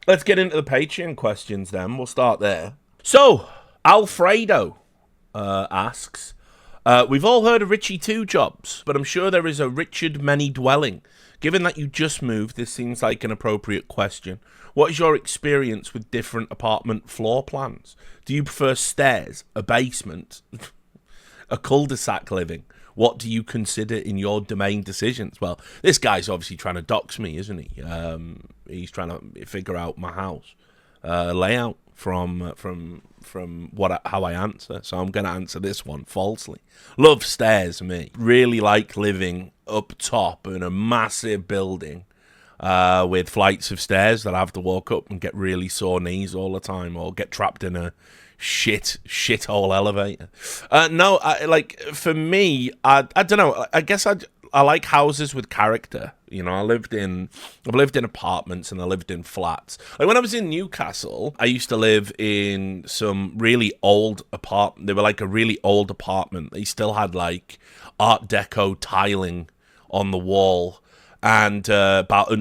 Let's get into the Patreon questions then. We'll start there. So, Alfredo asks, we've all heard of Richie Two Jobs, but I'm sure there is a Richard Many Dwelling. Given that you just moved, this seems like an appropriate question. What is your experience with different apartment floor plans? Do you prefer stairs, a basement, a cul-de-sac living? What do you consider in your domain decisions? Well, this guy's obviously trying to dox me, isn't he? He's trying to figure out my house layout from how I answer. So I'm going to answer this one falsely. Love stairs, me. Really like living up top in a massive building with flights of stairs that I have to walk up and get really sore knees all the time, or get trapped in a shithole elevator. No, for me, I don't know. I guess I like houses with character. You know, I've lived in apartments and I lived in flats. Like when I was in Newcastle, I used to live in some really old apartment. They were like a really old apartment. They still had like Art Deco tiling on the wall and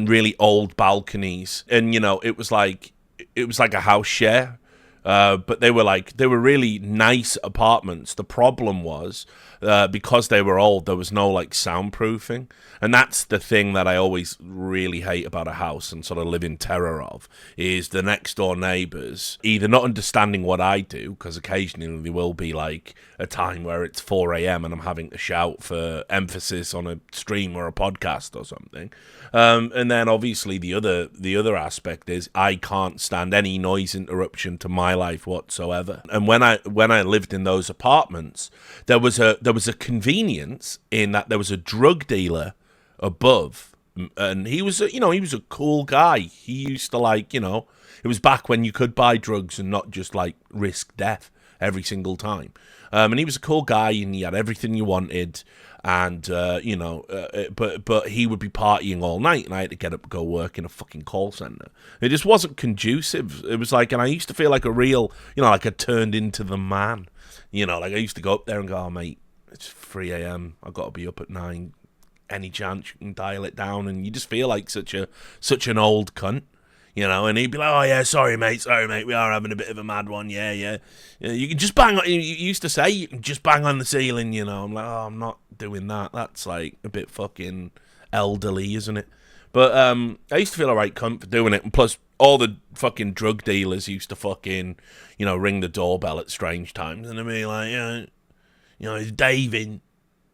really old balconies. And you know, it was like a house share. But they were really nice apartments. The problem was because they were old, there was no like soundproofing, and that's the thing that I always really hate about a house and sort of live in terror of, is the next door neighbours either not understanding what I do, because occasionally there will be like a time where it's 4 a.m. and I'm having to shout for emphasis on a stream or a podcast or something, and then obviously the other aspect is I can't stand any noise interruption to my life whatsoever. And when I lived in those apartments, there was a convenience in that there was a drug dealer above, and he was a cool guy. He used to it was back when you could buy drugs and not just like risk death every single time. And he was a cool guy, and he had everything you wanted. And but he would be partying all night, and I had to get up and go work in a fucking call center. It just wasn't conducive. It was like, and I used to feel like a real, like I turned into the man. Like I used to go up there and go, oh, mate, it's 3 a.m. I've got to be up at 9. Any chance you can dial it down? And you just feel like such an old cunt. And he'd be like, oh, yeah, sorry, mate, we are having a bit of a mad one, yeah. You can just bang on, you used to say, you can just bang on the ceiling, I'm like, oh, I'm not doing that. That's, like, a bit fucking elderly, isn't it? But I used to feel a right cunt for doing it, and plus, all the fucking drug dealers used to fucking, ring the doorbell at strange times, and they'd be like, is Dave in?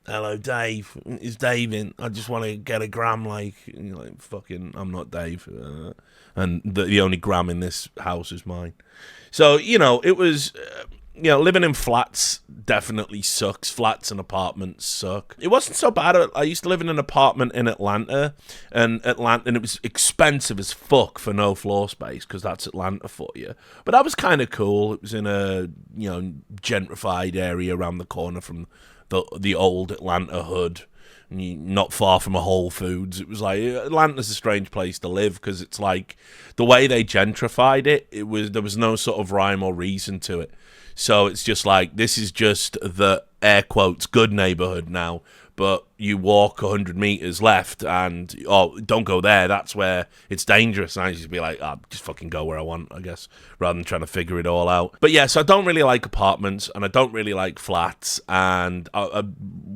Hello, Dave. Is Dave in? I just want to get a gram, fucking, I'm not Dave. And the only gram in this house is mine. So, it was, living in flats definitely sucks. Flats and apartments suck. It wasn't so bad. I used to live in an apartment in Atlanta, and it was expensive as fuck for no floor space, because that's Atlanta for you. But that was kind of cool. It was in a, gentrified area around the corner from the old Atlanta hood, not far from a Whole Foods. It was like, Atlanta's a strange place to live, because it's like the way they gentrified it, there was no sort of rhyme or reason to it. So it's just like, this is just the air quotes good neighborhood now, but you walk 100 meters left and, oh, don't go there, that's where it's dangerous. And I just be like, just fucking go where I want, I guess, rather than trying to figure it all out. But yeah, so I don't really like apartments, and I don't really like flats, and I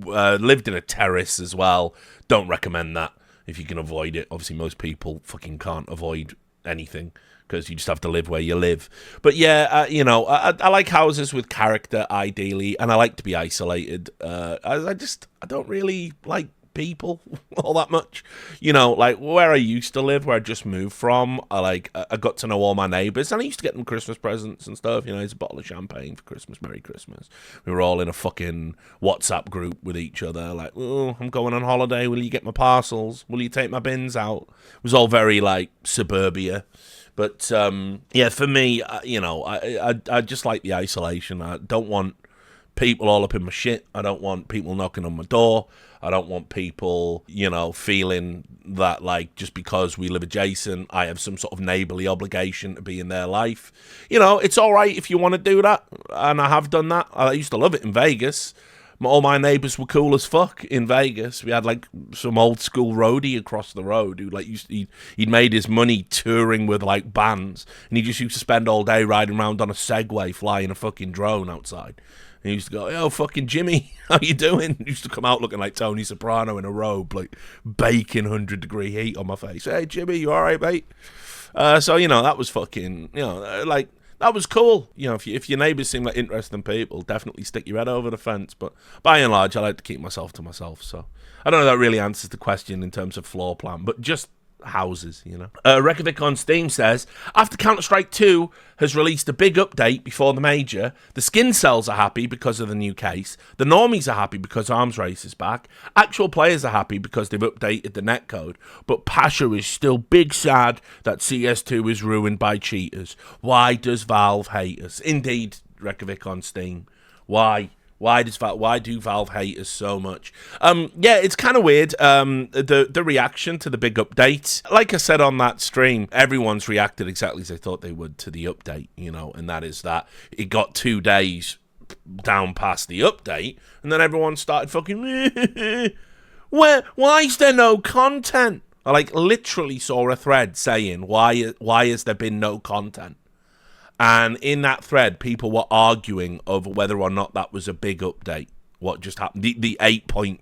lived in a terrace as well. Don't recommend that if you can avoid it. Obviously, most people fucking can't avoid anything, because you just have to live where you live. But yeah, I like houses with character, ideally, and I like to be isolated. I don't really like people all that much. Like where I used to live, where I just moved from, I got to know all my neighbours, and I used to get them Christmas presents and stuff. It's a bottle of champagne for Christmas, Merry Christmas. We were all in a fucking WhatsApp group with each other, like, oh, I'm going on holiday, will you get my parcels? Will you take my bins out? It was all very, like, suburbia. But, yeah, for me, I just like the isolation. I don't want people all up in my shit. I don't want people knocking on my door. I don't want people, feeling that, like, just because we live adjacent, I have some sort of neighbourly obligation to be in their life. It's all right if you want to do that, and I have done that. I used to love it in Vegas. all my neighbors were cool as fuck in Vegas. We had like some old school roadie across the road who like he'd made his money touring with like bands, and he just used to spend all day riding around on a Segway flying a fucking drone outside. And he used to go, "Yo, fucking Jimmy, how you doing?" He used to come out looking like Tony Soprano in a robe, like baking 100-degree heat on my face. "Hey Jimmy, you alright, mate?" So that was fucking, like, that was cool. If your neighbours seem like interesting people, definitely stick your head over the fence. But by and large, I like to keep myself to myself. So I don't know if that really answers the question in terms of floor plan, but just houses, Rekovic on Steam says, after Counter-Strike 2 has released a big update before the major, the skin cells are happy because of the new case, the normies are happy because Arms Race is back, actual players are happy because they've updated the netcode, but Pasha is still big sad that CS2 is ruined by cheaters. Why does Valve hate us? Indeed, Rekovic on Steam. Why? Why do Valve hate us so much? Yeah, it's kind of weird. The reaction to the big update, like I said on that stream, everyone's reacted exactly as they thought they would to the update, and that is that it got 2 days down past the update, and then everyone started fucking, why is there no content? I like literally saw a thread saying, why has there been no content? And in that thread, people were arguing over whether or not that was a big update. What just happened? The 8.5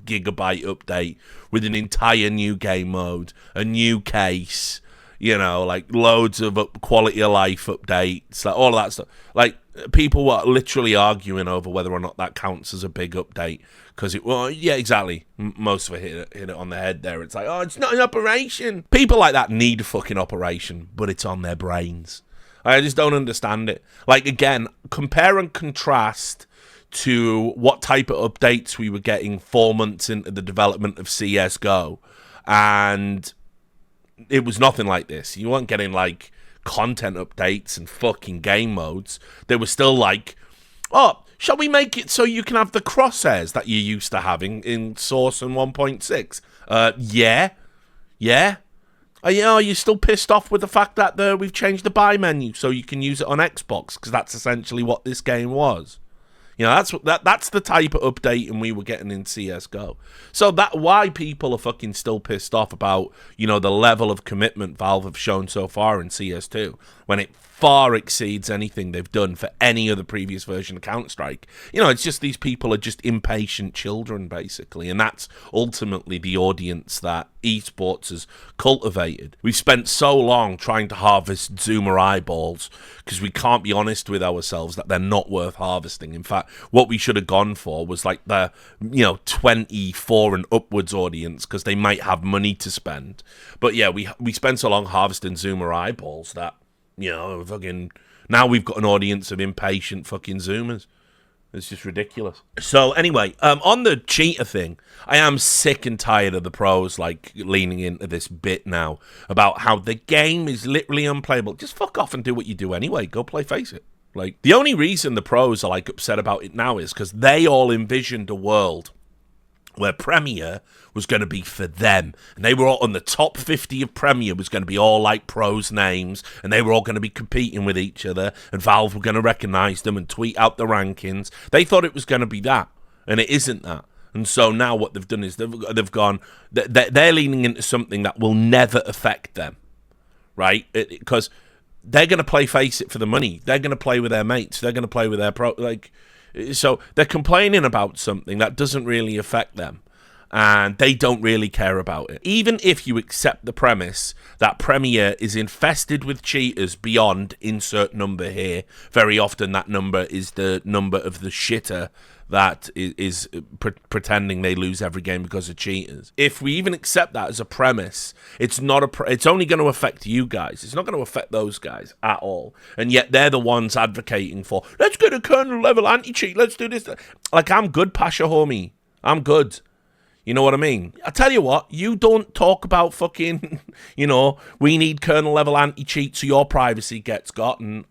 gigabyte update with an entire new game mode, a new case, like loads of quality of life updates, like all of that stuff. Like, people were literally arguing over whether or not that counts as a big update. Because yeah, exactly. Most of it hit it on the head there. It's like, oh, it's not an operation. People like that need a fucking operation, but it's on their brains. I just don't understand it. Like, again, compare and contrast to what type of updates we were getting 4 months into the development of CSGO, and it was nothing like this. You weren't getting, like, content updates and fucking game modes. They were still like, oh, shall we make it so you can have the crosshairs that you're used to having in Source and 1.6? Yeah. Are you still pissed off with the fact that we've changed the buy menu so you can use it on Xbox? Because that's essentially what this game was. That's the type of updating we were getting in CSGO. So why people are fucking still pissed off about, the level of commitment Valve have shown so far in CS2, when it far exceeds anything they've done for any other previous version of Counter-Strike. It's just these people are just impatient children, basically, and that's ultimately the audience that esports has cultivated. We've spent so long trying to harvest Zoomer eyeballs because we can't be honest with ourselves that they're not worth harvesting. In fact, what we should have gone for was like the 24 and upwards audience, because they might have money to spend. But yeah, we spent so long harvesting Zoomer eyeballs that fucking now we've got an audience of impatient fucking Zoomers. It's just ridiculous. So anyway, on the cheater thing, I am sick and tired of the pros like leaning into this bit now about how the game is literally unplayable. Just fuck off and do what you do anyway. Go play Face It. Like, the only reason the pros are like upset about it now is because they all envisioned a world where Premier was going to be for them. And they were all on the top 50 of Premier was going to be all like pros' names, and they were all going to be competing with each other, and Valve were going to recognize them and tweet out the rankings. They thought it was going to be that, and it isn't that. And so now what they've done is they've gone, they're leaning into something that will never affect them, right? Because they're going to play Face It for the money. They're going to play with their mates. They're going to play with their so they're complaining about something that doesn't really affect them, and they don't really care about it. Even if you accept the premise that Premier is infested with cheaters beyond insert number here, very often that number is the number of the shitter that is pretending they lose every game because of cheaters. If we even accept that as a premise, it's only going to affect you guys. It's not going to affect those guys at all. And yet they're the ones advocating for, let's get a kernel level anti-cheat, let's do this. Like, I'm good, Pasha, homie. I'm good. You know what I mean? I tell you what, you don't talk about fucking, we need kernel level anti-cheat so your privacy gets got. And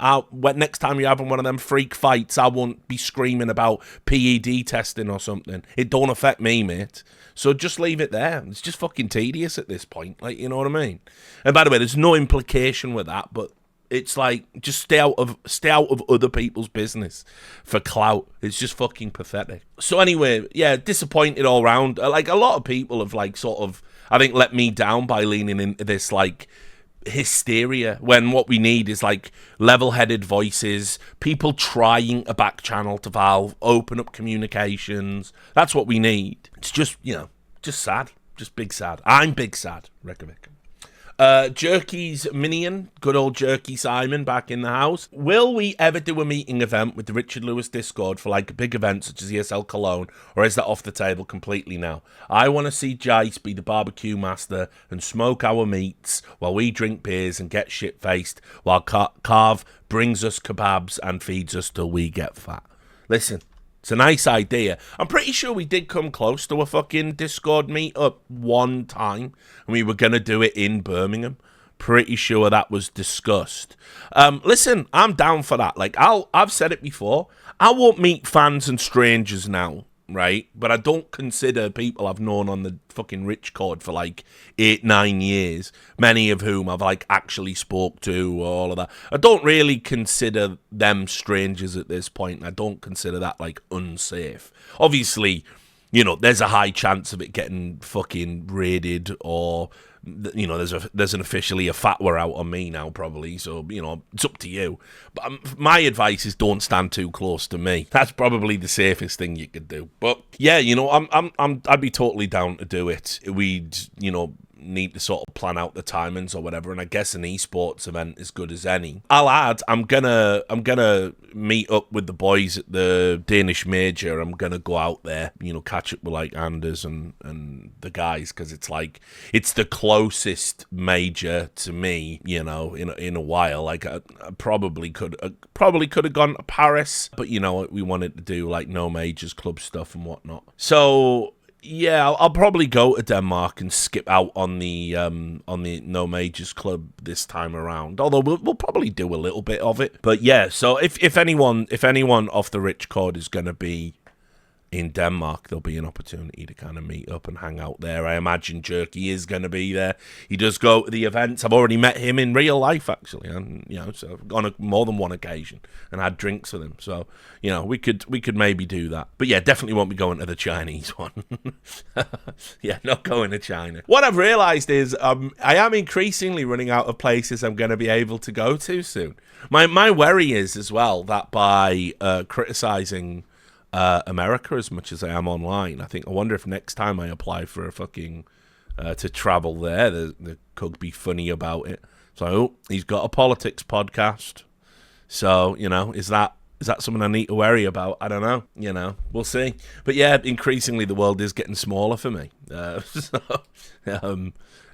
next time you're having one of them freak fights, I won't be screaming about PED testing or something. It don't affect me, mate. So just leave it there. It's just fucking tedious at this point. Like, you know what I mean? And by the way, there's no implication with that, but It's like, just stay out of other people's business for clout. It's just fucking pathetic. So anyway, yeah, disappointed all round. Like, a lot of people have, like, sort of, I think, let me down by leaning into this, like, hysteria, when what we need is, like, level-headed voices, people trying a back channel to Valve, open up communications. That's what we need. It's just, just sad. Just big sad. I'm big sad, Reykjavik. Jerky's Minion, good old Jerky Simon, back in the house. Will we ever do a meeting event with the Richard Lewis Discord for, like, a big event such as ESL Cologne, or is that off the table completely now? I want to see Jice be the barbecue master and smoke our meats while we drink beers and get shit-faced, while Carve brings us kebabs and feeds us till we get fat. Listen, it's a nice idea. I'm pretty sure we did come close to a fucking Discord meetup one time, and we were going to do it in Birmingham. Pretty sure that was discussed. Listen, I'm down for that. Like, I've said it before. I won't meet fans and strangers now, right? But I don't consider people I've known on the fucking Rich Cord for, like, 8-9 years, many of whom I've, like, actually spoke to, all of that. I don't really consider them strangers at this point, and I don't consider that, like, unsafe. Obviously, there's a high chance of it getting fucking raided, or, there's an officially a fatwa out on me now, probably, so, it's up to you. But my advice is don't stand too close to me. That's probably the safest thing you could do. But yeah, I'd be totally down to do it. We'd, need to sort of plan out the timings or whatever, and I guess an esports event is good as any. I'll add, I'm gonna meet up with the boys at the Danish Major. I'm gonna go out there, catch up with, like, Anders and the guys, because it's like, it's the closest major to me, in a while. Like, I probably could have gone to Paris, but we wanted to do, like, no majors club stuff and whatnot. So yeah, I'll probably go to Denmark and skip out on the No Majors Club this time around. Although we'll probably do a little bit of it. But yeah, so if anyone off the Rich Cord is going to be in Denmark, there'll be an opportunity to kind of meet up and hang out there. I imagine Jerky is going to be there. He does go to the events. I've already met him in real life, actually, and so on more than one occasion, and had drinks with him. So we could maybe do that. But yeah, definitely won't be going to the Chinese one. Yeah, not going to China. What I've realised is I am increasingly running out of places I'm going to be able to go to soon. My worry is as well that by criticising America as much as I am online, I wonder if next time I apply for a fucking to travel there, they could be funny about it. So he's got a politics podcast. So is that something I need to worry about? I don't know. We'll see. But yeah, increasingly the world is getting smaller for me.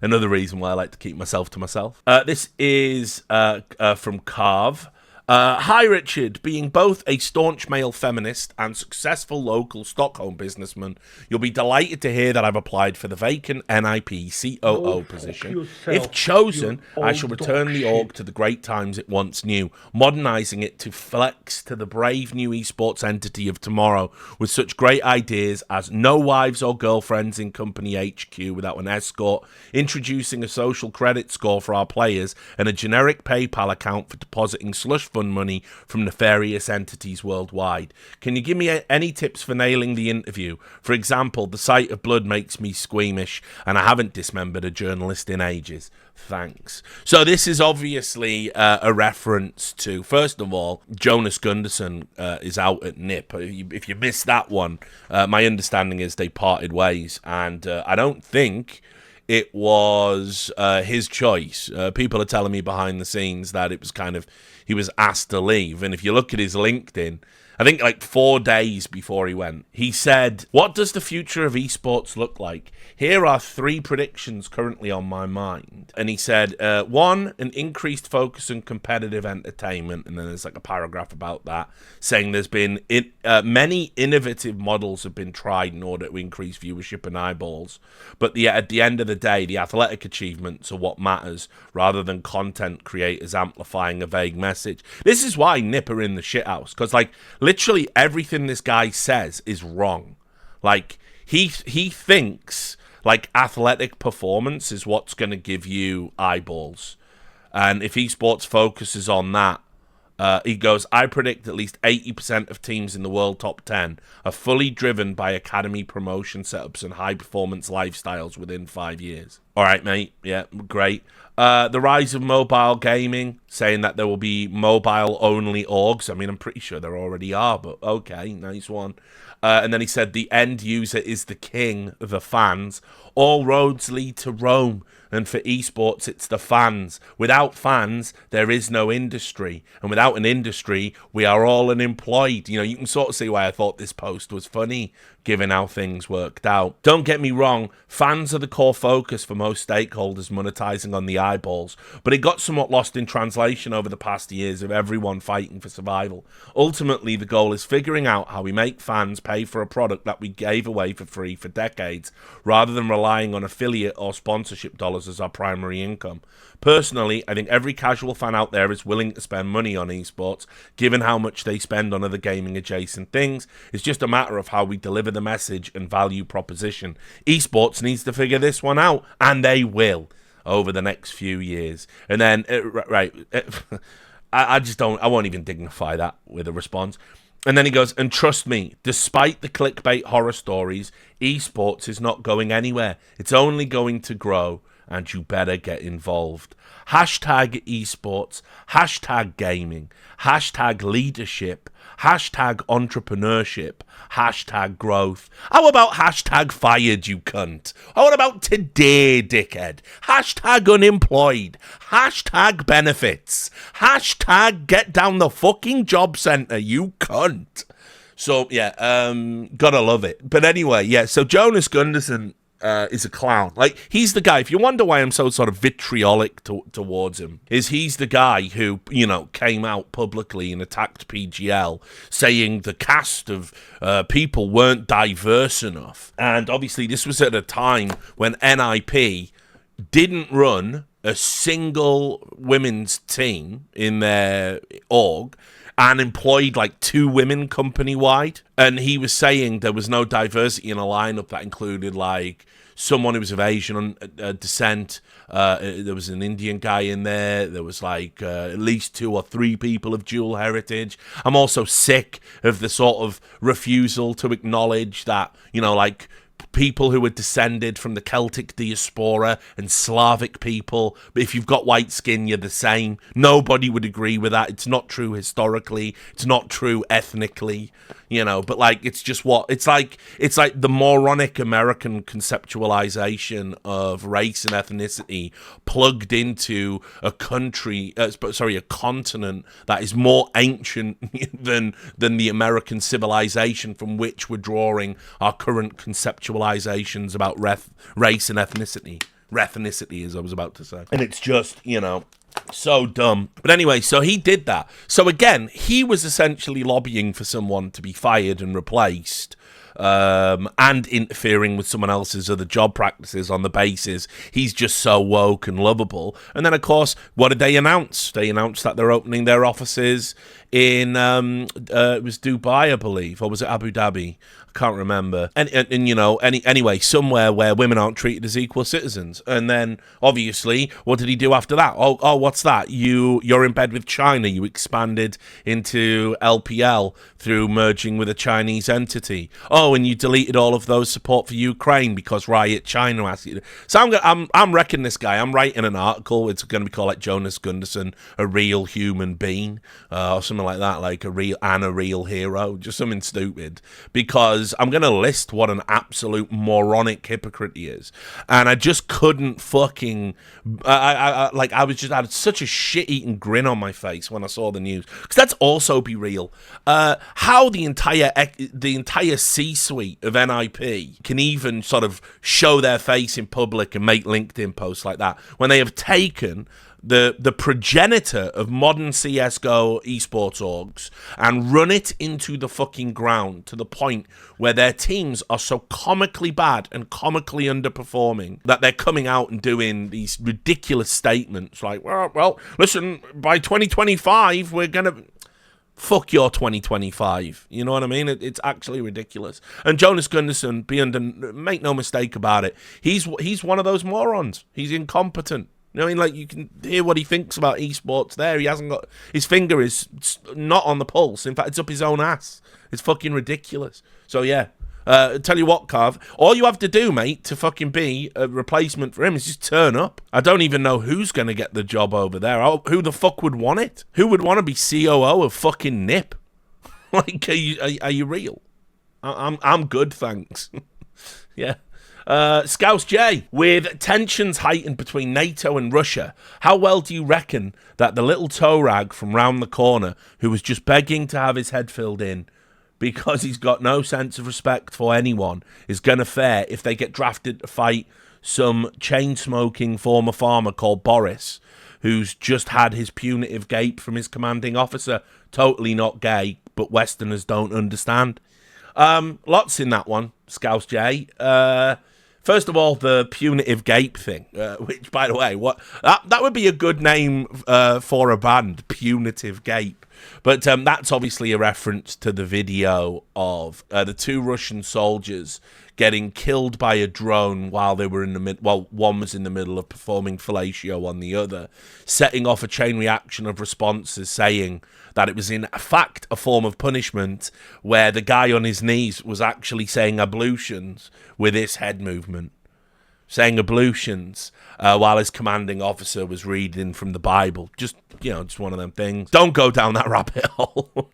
Another reason why I like to keep myself to myself. This is from Carve. Hi Richard, being both a staunch male feminist and successful local Stockholm businessman, you'll be delighted to hear that I've applied for the vacant NIP COO position. If chosen, I shall return the org to the great times it once knew, modernising it to flex to the brave new esports entity of tomorrow with such great ideas as no wives or girlfriends in company HQ without an escort, introducing a social credit score for our players and a generic PayPal account for depositing slush fund money from nefarious entities worldwide. Can you give me any tips for nailing the interview? For example, the sight of blood makes me squeamish, and I haven't dismembered a journalist in ages. Thanks. So this is obviously a reference to, first of all, Jonas Gunderson is out at NIP. If you missed that one, my understanding is they parted ways, and I don't think it was his choice. People are telling me behind the scenes that it was kind of, he was asked to leave. And if you look at his LinkedIn, I think like 4 days before he went, he said, "What does the future of esports look like? Here are 3 predictions currently on my mind." And he said, 1, an increased focus on competitive entertainment. And then there's like a paragraph about that, saying there's been many innovative models have been tried in order to increase viewership and eyeballs. But at the end of the day, the athletic achievements are what matters, rather than content creators amplifying a vague message. This is why NIP are in the shithouse, because like literally everything this guy says is wrong. Like he thinks like athletic performance is what's going to give you eyeballs. And if esports focuses on that, he goes, I predict at least 80% of teams in the world top 10 are fully driven by academy promotion setups and high-performance lifestyles within 5 years. All right, mate. Yeah, great. The rise of mobile gaming, saying that there will be mobile-only orgs. I mean, I'm pretty sure there already are, but okay, nice one. And then he said, the end user is the king, the fans. All roads lead to Rome. And for esports, it's the fans. Without fans, there is no industry. And without an industry, we are all unemployed. You know, you can sort of see why I thought this post was funny, given how things worked out. Don't get me wrong, fans are the core focus for most stakeholders monetizing on the eyeballs. But it got somewhat lost in translation over the past years of everyone fighting for survival. Ultimately, the goal is figuring out how we make fans pay for a product that we gave away for free for decades, rather than relying on affiliate or sponsorship dollars as our primary income. Personally, I think every casual fan out there is willing to spend money on esports, given how much they spend on other gaming adjacent things. It's just a matter of how we deliver the message and value proposition. Esports needs to figure this one out, and they will over the next few years. And then, I won't even dignify that with a response. And then he goes, and trust me, despite the clickbait horror stories, esports is not going anywhere. It's only going to grow, and you better get involved. Hashtag esports, hashtag gaming, hashtag leadership, hashtag entrepreneurship, hashtag growth. How about hashtag fired, you cunt? How about today, dickhead? Hashtag unemployed, hashtag benefits, hashtag get down the fucking job centre, you cunt. So, yeah, gotta love it. But anyway, yeah, so Jonas Gunderson is a clown. Like, he's the guy, if you wonder why I'm so sort of vitriolic towards him, is he's the guy who, you know, came out publicly and attacked PGL, saying the cast of people weren't diverse enough. And obviously this was at a time when NIP didn't run a single women's team in their org, and employed like 2 women company-wide. And he was saying there was no diversity in a lineup that included like someone who was of Asian descent. There was an Indian guy in there. There was like at least 2 or 3 people of dual heritage. I'm also sick of the sort of refusal to acknowledge that, you know, like people who were descended from the Celtic diaspora and Slavic people, but if you've got white skin, you're the same. Nobody would agree with that. It's not true historically. It's not true ethnically, you know, but like, it's just what, it's like the moronic American conceptualization of race and ethnicity plugged into a country, a continent that is more ancient than the American civilization from which we're drawing our current conceptualizations about race and ethnicity. Rethnicity, as I was about to say. And it's just, you know, so dumb. But anyway, so he did that. So again, he was essentially lobbying for someone to be fired and replaced, and interfering with someone else's other job practices on the basis he's just so woke and lovable. And then, of course, what did they announce? They announced that they're opening their offices in, it was Dubai, I believe, or was it Abu Dhabi? I can't remember. And you know, anyway, somewhere where women aren't treated as equal citizens. And then, obviously, what did he do after that? Oh, what's that? You're in bed with China. You expanded into LPL through merging with a Chinese entity. Oh, and you deleted all of those support for Ukraine because Riot China asked you to. So I'm wrecking this guy. I'm writing an article. It's going to be called like Jonas Gunderson, a real human being, or something like that, like a real hero, just something stupid, because I'm going to list what an absolute moronic hypocrite he is. And I just couldn't fucking, I had such a shit-eating grin on my face when I saw the news. Because let's also be real. How the entire C-suite of NIP can even sort of show their face in public and make LinkedIn posts like that when they have taken the progenitor of modern CSGO esports orgs and run it into the fucking ground to the point where their teams are so comically bad and comically underperforming that they're coming out and doing these ridiculous statements like, well, listen, by 2025, we're going to... Fuck your 2025. You know what I mean? It's actually ridiculous. And Jonas Gunderson, make no mistake about it, he's one of those morons. He's incompetent. You know what I mean? Like, you can hear what he thinks about esports there. He hasn't got... His finger is not on the pulse. In fact, it's up his own ass. It's fucking ridiculous. So, yeah. Tell you what, Carv, all you have to do, mate, to fucking be a replacement for him is just turn up. I don't even know who's going to get the job over there. Who the fuck would want it? Who would want to be COO of fucking Nip? Like, are you real? I'm good, thanks. Yeah. Scouse J, with tensions heightened between NATO and Russia, how well do you reckon that the little toe rag from round the corner, who was just begging to have his head filled in because he's got no sense of respect for anyone, is going to fare if they get drafted to fight some chain-smoking former farmer called Boris, who's just had his punitive gape from his commanding officer? Totally not gay, but Westerners don't understand. Lots in that one, Scouse J. First of all, the punitive gape thing, which, by the way, that would be a good name for a band, Punitive Gape. But that's obviously a reference to the video of the two Russian soldiers getting killed by a drone while they were in the one was in the middle of performing fellatio on the other, setting off a chain reaction of responses saying that it was in fact a form of punishment, where the guy on his knees was actually saying ablutions with his head movement. Saying ablutions while his commanding officer was reading from the Bible. Just one of them things. Don't go down that rabbit hole.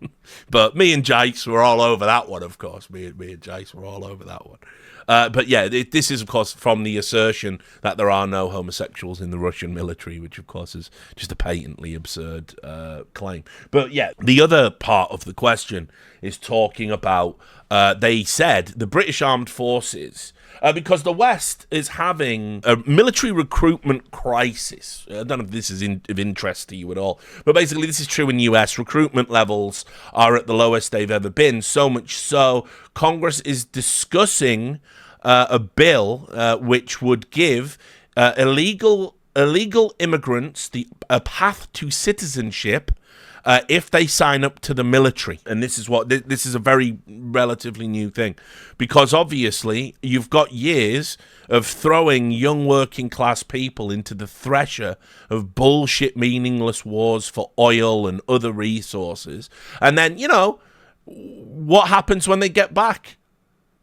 But me and Jace were all over that one, of course. Me and Jace were all over that one. But yeah, this is, of course, from the assertion that there are no homosexuals in the Russian military, which, of course, is just a patently absurd claim. But yeah, the other part of the question is talking about, they said, the British Armed Forces... because the West is having a military recruitment crisis. I don't know if this is of interest to you at all, but basically this is true in the US. Recruitment levels are at the lowest they've ever been, so much so Congress is discussing a bill which would give illegal immigrants a path to citizenship if they sign up to the military. And this is a very relatively new thing, because obviously you've got years of throwing young working class people into the thresher of bullshit meaningless wars for oil and other resources, and then what happens when they get back?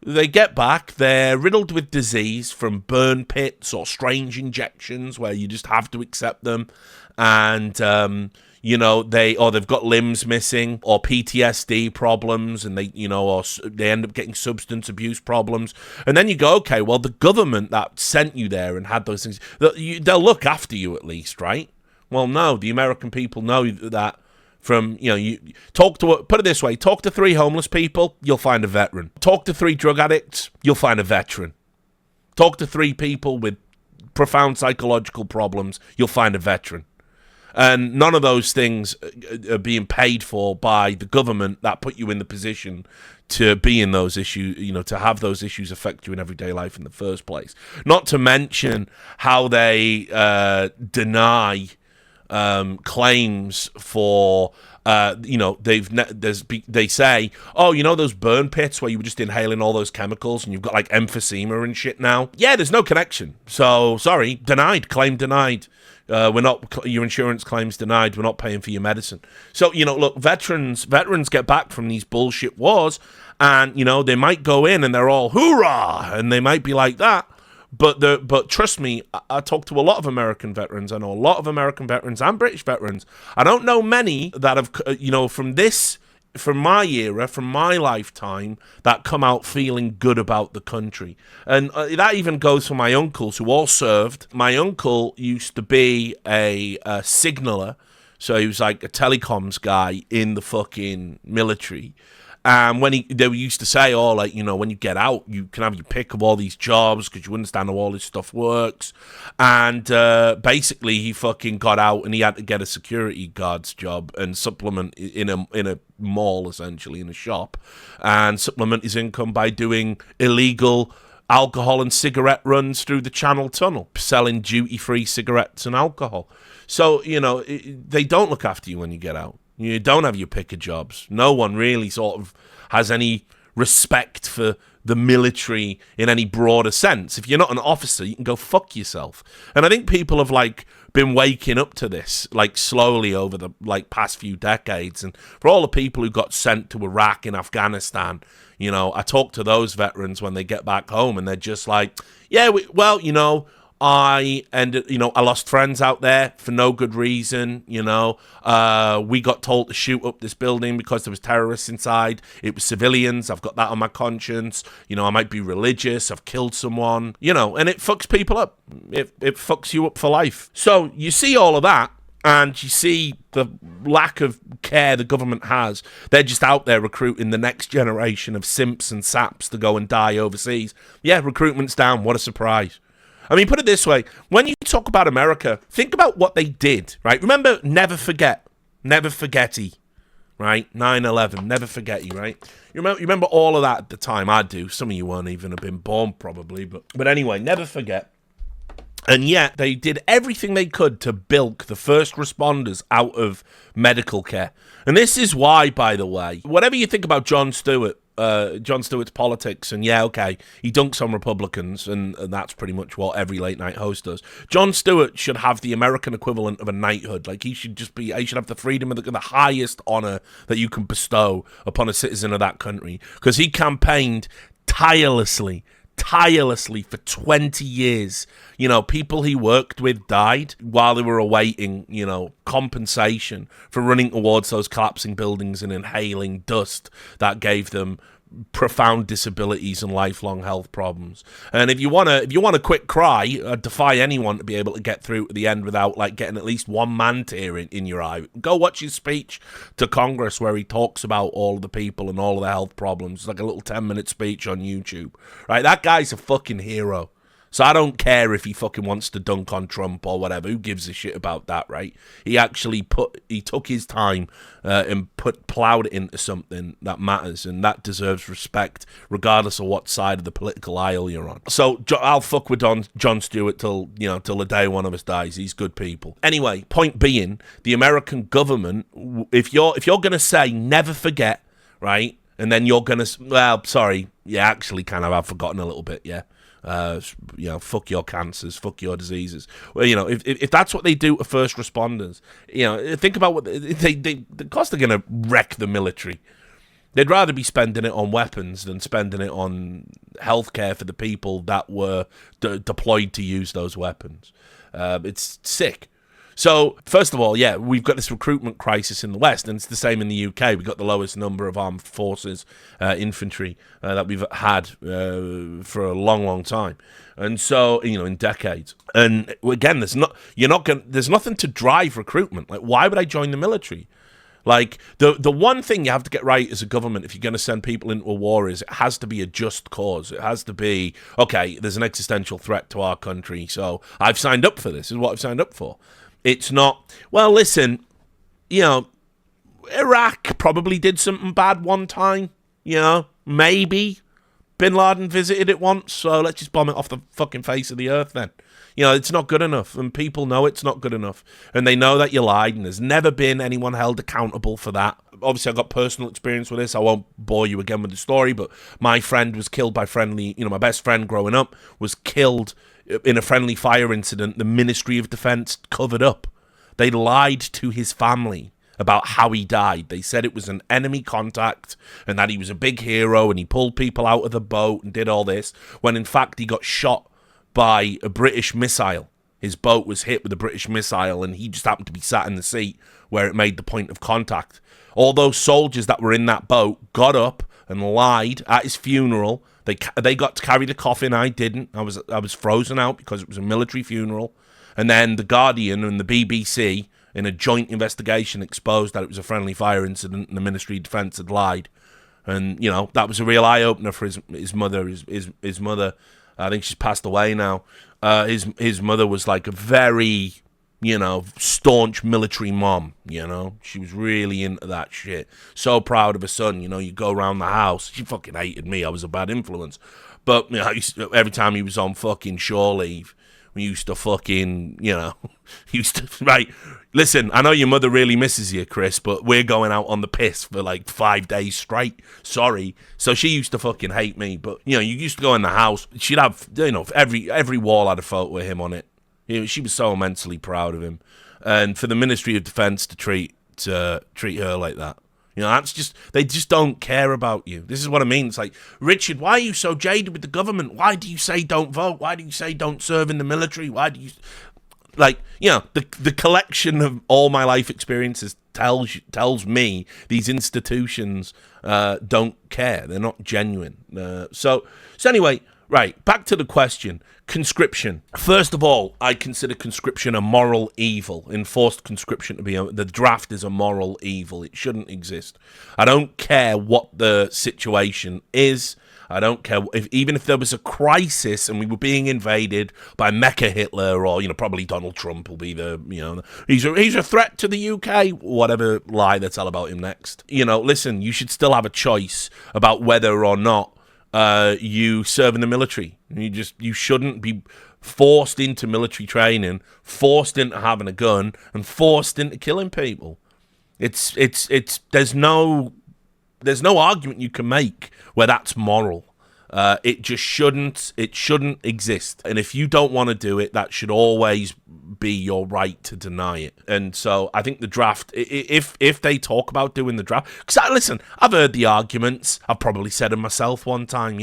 They get back, they're riddled with disease from burn pits or strange injections where you just have to accept them, and they've got limbs missing or PTSD problems, and they end up getting substance abuse problems. And then you go, okay, well, the government that sent you there and had those things, they'll look after you at least, right? Well, no, the American people know that from, you put it this way, talk to 3 homeless people, you'll find a veteran. Talk to 3 drug addicts, you'll find a veteran. Talk to 3 people with profound psychological problems, you'll find a veteran. And none of those things are being paid for by the government that put you in the position to be in those issues, to have those issues affect you in everyday life in the first place. Not to mention how they deny claims for, they say, those burn pits where you were just inhaling all those chemicals and you've got like emphysema and shit now. Yeah, there's no connection. So, sorry, denied, claim denied. Your insurance claims denied. We're not paying for your medicine. So, look, veterans get back from these bullshit wars, and, they might go in and they're all hoorah, and they might be like that. But trust me, I talk to a lot of American veterans. I know a lot of American veterans and British veterans. I don't know many that have, from my era, from my lifetime, that come out feeling good about the country. And that even goes for my uncles who all served. My uncle used to be a signaller, so he was like a telecoms guy in the fucking military. And they used to say, when you get out, you can have your pick of all these jobs because you understand how all this stuff works. And basically, he fucking got out and he had to get a security guard's job and supplement in a mall, essentially, in a shop, and supplement his income by doing illegal alcohol and runs through the Channel Tunnel, selling duty-free cigarettes and alcohol. So, they don't look after you when you get out. You don't have your pick of jobs. No one really sort of has any respect for the military in any broader sense. If you're not an officer, you can go fuck yourself. And I think people have been waking up to this, like, slowly over the, like, past few decades. And for all the people who got sent to Iraq and Afghanistan, you know, I talk to those veterans when they get back home, and they're just like, yeah, well, you know, I lost friends out there for no good reason, you know. We got told to shoot up this building because there was terrorists inside. It was civilians. I've got that on my conscience. You know, I might be religious. I've killed someone, you know, and it fucks people up. It fucks you up for life. So you see all of that, and you see the lack of care the government has. They're just out there recruiting the next generation of simps and saps to go and die overseas. Yeah, recruitment's down. What a surprise. I mean, put it this way. When you talk about America, think about what they did, right? Remember, never forgetty, right? 9/11, never forgetty, right? You remember all of that at the time. I do. Some of you won't even have been born, probably. But anyway, never forget. And yet, they did everything they could to bilk the first responders out of medical care. And this is why, by the way, whatever you think about Jon Stewart's politics, and yeah, okay, he dunks on Republicans, and that's pretty much what every late night host does. Jon Stewart should have the American equivalent of a knighthood. Like, he should have the freedom of the highest honor that you can bestow upon a citizen of that country, because he campaigned tirelessly for 20 years. You know, people he worked with died while they were awaiting, you know, compensation for running towards those collapsing buildings and inhaling dust that gave them profound disabilities and lifelong health problems. And if you want to quick cry, I defy anyone to be able to get through to the end without, like, getting at least one man tear in your eye. Go watch his speech to Congress where he talks about all of the people and all of the health problems. It's like a little 10-minute speech on YouTube, right? That guy's a fucking hero. So I don't care if he fucking wants to dunk on Trump or whatever. Who gives a shit about that, right? He actually took his time and plowed it into something that matters, and that deserves respect, regardless of what side of the political aisle you're on. So I'll fuck with Jon Stewart till the day one of us dies. He's good people. Anyway, point being, the American government, if you're gonna say never forget, right, and then you're gonna, well, sorry, yeah, actually, kind of, I've forgotten a little bit, yeah. Fuck your cancers, fuck your diseases. Well, you know, if that's what they do to first responders, you know, think about what the cost they're going to wreck the military. They'd rather be spending it on weapons than spending it on healthcare for the people that were deployed to use those weapons. It's sick. So, first of all, yeah, we've got this recruitment crisis in the West, and it's the same in the UK. We've got the lowest number of armed forces, infantry, that we've had for a long, long time. And so, you know, in decades. And again, there's nothing to drive recruitment. Like, why would I join the military? Like, the one thing you have to get right as a government if you're going to send people into a war is it has to be a just cause. It has to be, okay, there's an existential threat to our country, so I've signed up for this. This is what I've signed up for. It's not, well, listen, you know, Iraq probably did something bad one time, you know, maybe Bin Laden visited it once, so let's just bomb it off the fucking face of the earth then. You know, it's not good enough, and people know it's not good enough, and they know that you lied, and there's never been anyone held accountable for that. Obviously, I've got personal experience with this. I won't bore you again with the story, but my friend was killed by my best friend growing up was killed in a friendly fire incident. The Ministry of Defense covered up. They lied to his family about how he died. They said it was an enemy contact and that he was a big hero and he pulled people out of the boat and did all this, when in fact he got shot by a British missile. His boat was hit with a British missile and he just happened to be sat in the seat where it made the point of contact. All those soldiers that were in that boat got up and lied at his funeral. They got to carry the coffin. I didn't. I was frozen out because it was a military funeral. And then The Guardian and the BBC, in a joint investigation, exposed that it was a friendly fire incident and the Ministry of Defence had lied. And, you know, that was a real eye-opener for his mother. His mother, I think she's passed away now. His mother was like a very, you know, staunch military mom, you know. She was really into that shit. So proud of her son, you know. You go around the house. She fucking hated me. I was a bad influence. But, you know, every time he was on fucking shore leave, we used to fucking, you know, right, listen, I know your mother really misses you, Chris, but we're going out on the piss for like 5 days straight. Sorry. So she used to fucking hate me, but, you know, you used to go in the house. She'd have, you know, every wall had a photo of him on it. She was so immensely proud of him. And for the Ministry of Defence to treat her like that. That's just, they just don't care about you. This is what I mean. It's like, Richard, why are you so jaded with the government? Why do you say don't vote? Why do you say don't serve in the military? Why do you, the collection of all my life experiences tells me these institutions don't care. They're not genuine. So anyway, right, back to the question. Conscription. First of all, I consider conscription a moral evil. Enforced conscription the draft is a moral evil. It shouldn't exist. I don't care what the situation is. I don't care even if there was a crisis and we were being invaded by Mecha Hitler, or probably Donald Trump will be he's a threat to the UK, whatever lie they tell about him next. Listen, you should still have a choice about whether or not you serve in the military. You shouldn't be forced into military training, forced into having a gun, and forced into killing people. There's no argument you can make where that's moral. It just shouldn't exist. And if you don't want to do it, that should always be your right to deny it. And so I think the draft, if they talk about doing the draft, because listen, I've heard the arguments. I've probably said it myself one time,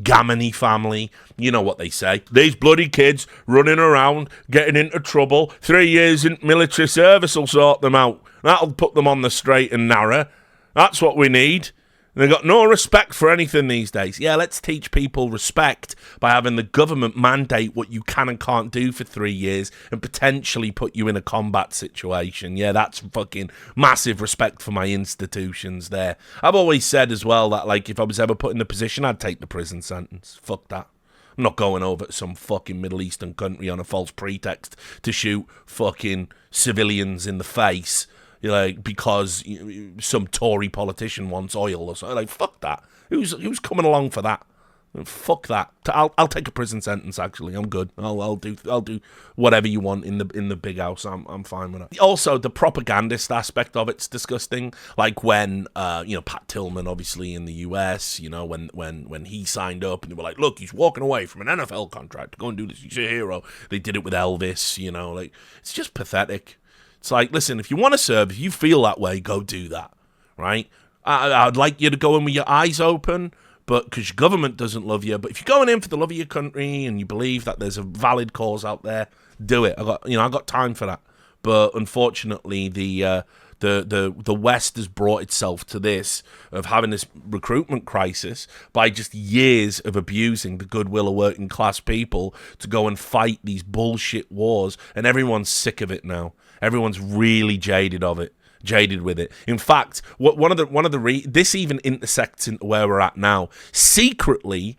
Gamony family, you know what they say. These bloody kids running around, getting into trouble, 3 years in military service will sort them out. That'll put them on the straight and narrow. That's what we need. They've got no respect for anything these days. Yeah, let's teach people respect by having the government mandate what you can and can't do for 3 years and potentially put you in a combat situation. Yeah, that's fucking massive respect for my institutions there. I've always said as well that, if I was ever put in the position, I'd take the prison sentence. Fuck that. I'm not going over to some fucking Middle Eastern country on a false pretext to shoot fucking civilians in the face. Because some Tory politician wants oil or something. Fuck that. Who's coming along for that? Fuck that. I'll take a prison sentence. Actually, I'm good. I'll do whatever you want in the big house. I'm fine with it. Also, the propagandist aspect of it's disgusting. Like when Pat Tillman, obviously in the US, when he signed up and they were like, look, he's walking away from an NFL contract to go and do this. He's a hero. They did it with Elvis. It's just pathetic. It's like, listen, if you want to serve, if you feel that way, go do that, right? I'd like you to go in with your eyes open, but because your government doesn't love you. But if you're going in for the love of your country and you believe that there's a valid cause out there, do it. I got time for that. But unfortunately, the West has brought itself to this, of having this recruitment crisis by just years of abusing the goodwill of working class people to go and fight these bullshit wars, and everyone's sick of it now. Everyone's really jaded with it. In fact, this even intersects into where we're at now. Secretly,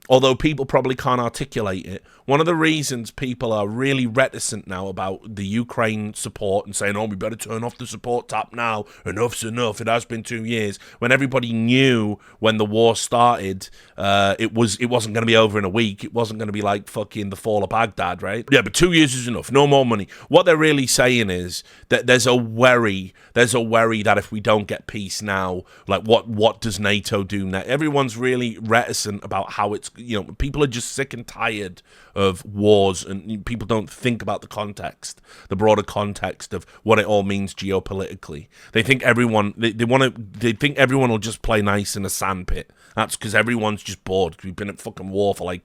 although people probably can't articulate it, one of the reasons people are really reticent now about the Ukraine support and saying, we better turn off the support tap now, enough's enough, it has been 2 years, when everybody knew when the war started, it wasn't going to be over in a week, it wasn't going to be like fucking the fall of Baghdad, right? Yeah, but 2 years is enough, no more money. What they're really saying is that there's a worry that if we don't get peace now, what does NATO do now? Everyone's really reticent about how it's, people are just sick and tired of wars, and people don't think about the broader context of what it all means geopolitically. They think everyone will just play nice in a sandpit. That's because everyone's just bored, because we've been at fucking war for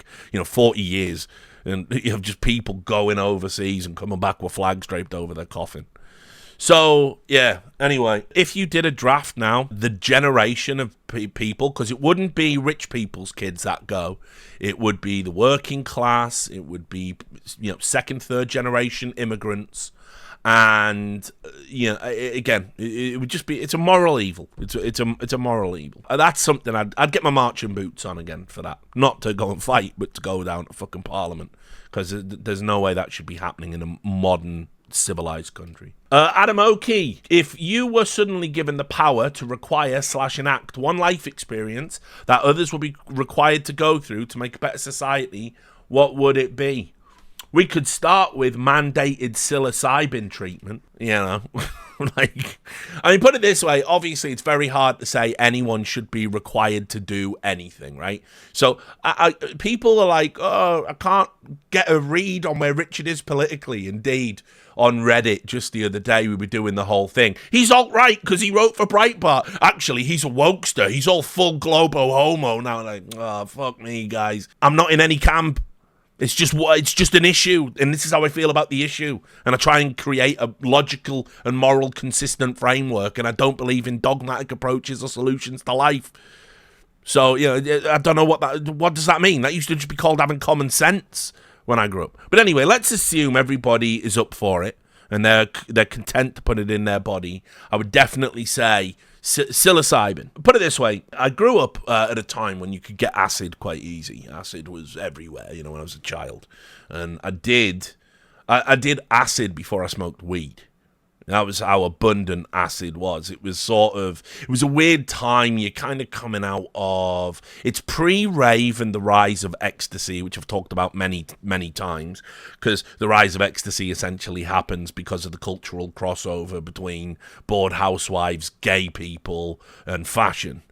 40 years, and you have just people going overseas and coming back with flags draped over their coffin. So, yeah, anyway, if you did a draft now, the generation of people, because it wouldn't be rich people's kids that go, it would be the working class, it would be, second, third generation immigrants, and, again, it would just be, it's a moral evil. It's a moral evil. That's something I'd get my marching boots on again for that. Not to go and fight, but to go down to fucking Parliament, because there's no way that should be happening in a modern civilized country. Adam O'Key, if you were suddenly given the power to require/enact one life experience that others would be required to go through to make a better society, what would it be? We could start with mandated psilocybin treatment, Like, I mean, put it this way, obviously it's very hard to say anyone should be required to do anything, right? So people are like, oh, I can't get a read on where Richard is politically. Indeed, on Reddit just the other day, we were doing the whole thing. He's alt-right because he wrote for Breitbart. Actually, he's a wokester. He's all full globo homo now. Like, oh, fuck me, guys. I'm not in any camp. It's just an issue, and this is how I feel about the issue. And I try and create a logical and moral consistent framework, and I don't believe in dogmatic approaches or solutions to life. So, you know, I don't know what does that mean? That used to just be called having common sense when I grew up. But anyway, let's assume everybody is up for it, and they're content to put it in their body. I would definitely say psilocybin. Put it this way, I grew up at a time when you could get acid quite easy. Acid was everywhere, you know, when I was a child. And I did acid before I smoked weed. That was how abundant acid was. It was a weird time. You're kind of coming out of, it's pre-rave and the rise of ecstasy, which I've talked about many, many times, because the rise of ecstasy essentially happens because of the cultural crossover between bored housewives, gay people, and fashion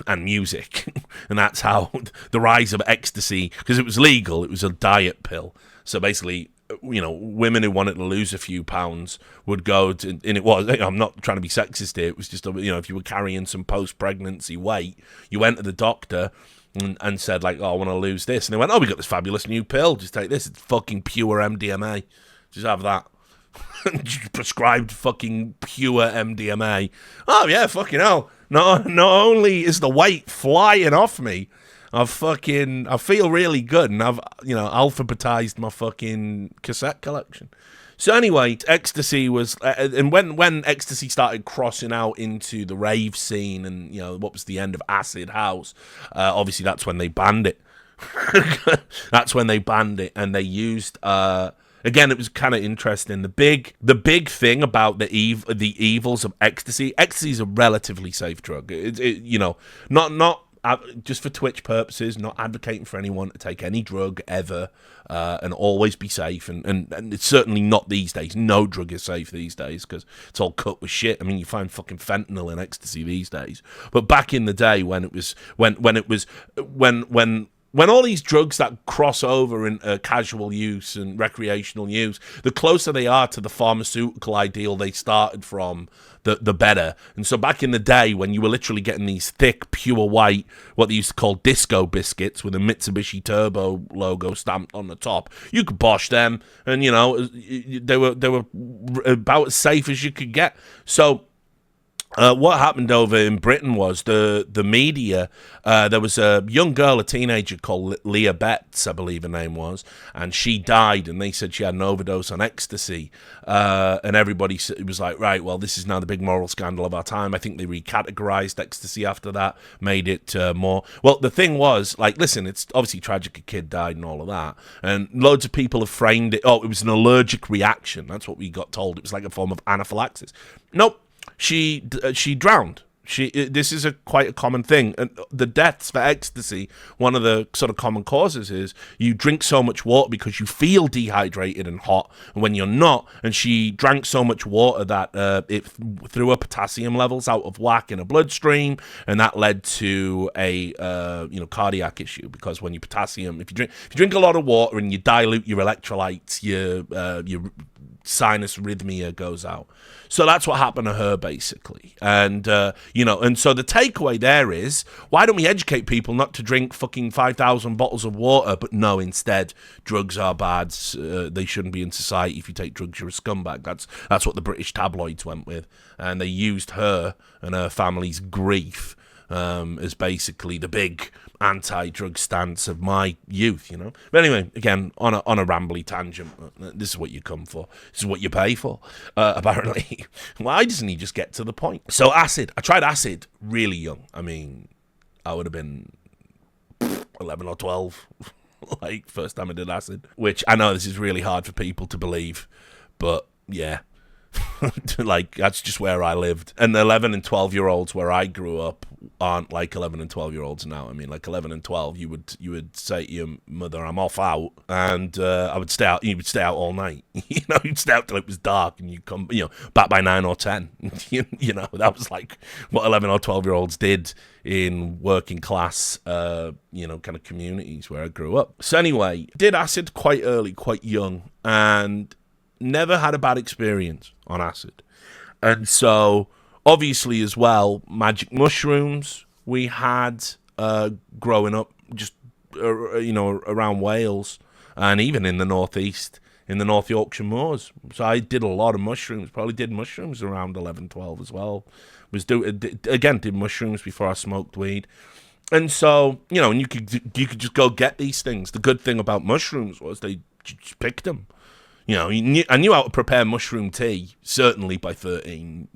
and music. And that's how the rise of ecstasy, because it was legal, it was a diet pill. So basically, you know, women who wanted to lose a few pounds would go to, and it was, I'm not trying to be sexist here, it was just, you know, if you were carrying some post-pregnancy weight, you went to the doctor and said, like, oh, I want to lose this. And they went, oh, we got this fabulous new pill, just take this, it's fucking pure MDMA. Just have that. Prescribed fucking pure MDMA. Oh, yeah, fucking hell. Not only is the weight flying off me, I feel really good, and I've, you know, alphabetized my fucking cassette collection. So anyway, ecstasy was, and when ecstasy started crossing out into the rave scene, and, you know, what was the end of acid house, obviously that's when they banned it. That's when they banned it, and they used, again, it was kind of interesting. The big thing about the evils of ecstasy is a relatively safe drug. You know, not just for Twitch purposes, not advocating for anyone to take any drug ever, and always be safe. And it's certainly not these days. No drug is safe these days because it's all cut with shit. I mean, you find fucking fentanyl in ecstasy these days. But back in the day when all these drugs that cross over in casual use and recreational use, the closer they are to the pharmaceutical ideal they started from, the better. And so back in the day when you were literally getting these thick, pure white, what they used to call disco biscuits with a Mitsubishi Turbo logo stamped on the top, you could bosh them, and, you know, they were about as safe as you could get. So what happened over in Britain was the media, there was a young girl, a teenager called Leah Betts, I believe her name was, and she died, and they said she had an overdose on ecstasy, and everybody was like, right, well, this is now the big moral scandal of our time. I think they recategorized ecstasy after that, made it more, well, the thing was, like, listen, it's obviously tragic a kid died and all of that, and loads of people have framed it, oh, it was an allergic reaction, that's what we got told, it was like a form of anaphylaxis. Nope. She drowned. This is quite a common thing. And the deaths for ecstasy, one of the sort of common causes is you drink so much water because you feel dehydrated and hot, and when you're not. And she drank so much water that it threw her potassium levels out of whack in her bloodstream, and that led to a cardiac issue, because when if you drink a lot of water and you dilute your electrolytes, your sinus rhythmia goes out. So that's what happened to her, basically. And, and so the takeaway there is, why don't we educate people not to drink fucking 5,000 bottles of water, but no, instead, drugs are bad. They shouldn't be in society. If you take drugs, you're a scumbag. That's what the British tabloids went with. And they used her and her family's grief as basically the big anti-drug stance of my youth, you know. But anyway, again, on a rambly tangent, this is what you come for. This is what you pay for, apparently. Why doesn't he just get to the point? So acid. I tried acid really young. I mean, I would have been 11 or 12, like, first time I did acid. Which, I know this is really hard for people to believe, but, yeah. Like, that's just where I lived. And 11 and 12-year-olds where I grew up aren't like 11 and 12-year-olds now. I mean, like 11 and 12, you would say to your mother, I'm off out, and I would stay out. You would stay out all night. You'd stay out till it was dark, and you'd come, back by 9 or 10. That was like what 11 or 12-year-olds did in working class, kind of communities where I grew up. So anyway, did acid quite early, quite young, and never had a bad experience on acid. And so, obviously, as well, magic mushrooms we had growing up, just around Wales, and even in the northeast, in the North Yorkshire moors. So I did a lot of mushrooms. Probably did mushrooms around 11, 12 as well. Did mushrooms before I smoked weed. And so, and you could just go get these things. The good thing about mushrooms was they just picked them. I knew how to prepare mushroom tea, certainly by 13,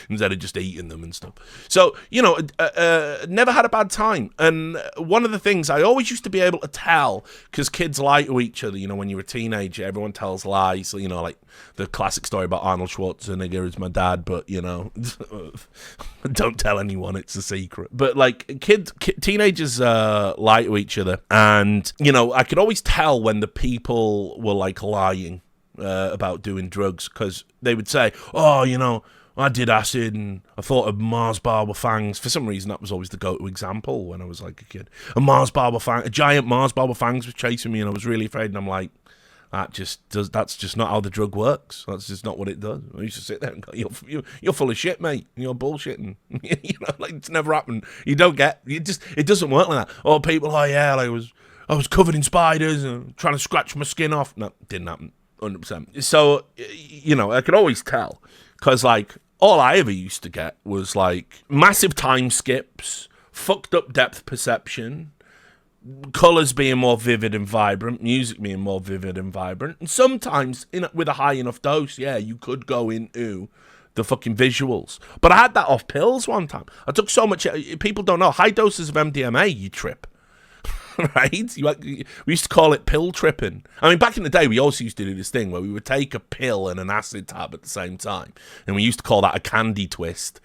instead of just eating them and stuff. So, never had a bad time. And one of the things I always used to be able to tell, because kids lie to each other, when you're a teenager, everyone tells lies. So, like the classic story about Arnold Schwarzenegger is my dad, but, don't tell anyone, it's a secret. But, like, teenagers lie to each other. And, I could always tell when the people were, like, lying about doing drugs, because they would say, I did acid and I thought a Mars bar with fangs. For some reason, that was always the go-to example when I was like a kid. A giant Mars bar with fangs was chasing me, and I was really afraid. And I'm like, that's just not how the drug works. That's just not what it does. I used to sit there and go, you're full of shit, mate. You're bullshitting. Like, it's never happened. You don't get it doesn't work like that. Or people, I was covered in spiders and trying to scratch my skin off. No, didn't happen, 100%. So, I could always tell, because, like, all I ever used to get was, like, massive time skips, fucked up depth perception, colours being more vivid and vibrant, music being more vivid and vibrant, and sometimes, with a high enough dose, you could go into the fucking visuals. But I had that off pills one time. I took so much, people don't know, high doses of MDMA, you trip. Right? We used to call it pill tripping. I mean, back in the day, we also used to do this thing where we would take a pill and an acid tab at the same time. And we used to call that a candy twist.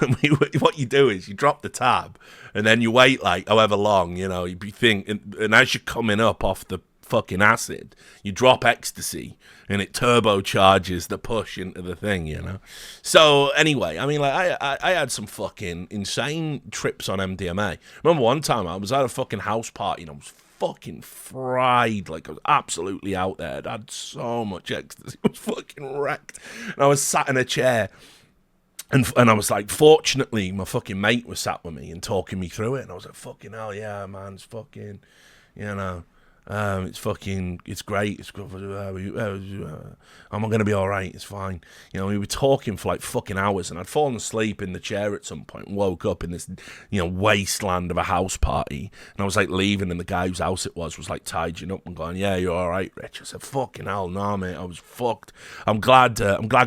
What you do is you drop the tab and then you wait like however long, you think, and as you're coming up off the fucking acid, you drop ecstasy and it turbocharges the push into the thing, So anyway, I mean, like I had some fucking insane trips on MDMA. Remember one time I was at a fucking house party and I was fucking fried, like I was absolutely out there. I'd had so much ecstasy, I was fucking wrecked. And I was sat in a chair. And I was like, fortunately, my fucking mate was sat with me and talking me through it. And I was like, fucking hell, yeah, man, it's fucking, it's great. It's good. I'm going to be all right. It's fine. We were talking for like fucking hours, and I'd fallen asleep in the chair at some point and woke up in this, wasteland of a house party. And I was like leaving, and the guy whose house it was like tidying up and going, yeah, you're all right, Rich. I said, fucking hell, no, mate. I was fucked. I'm glad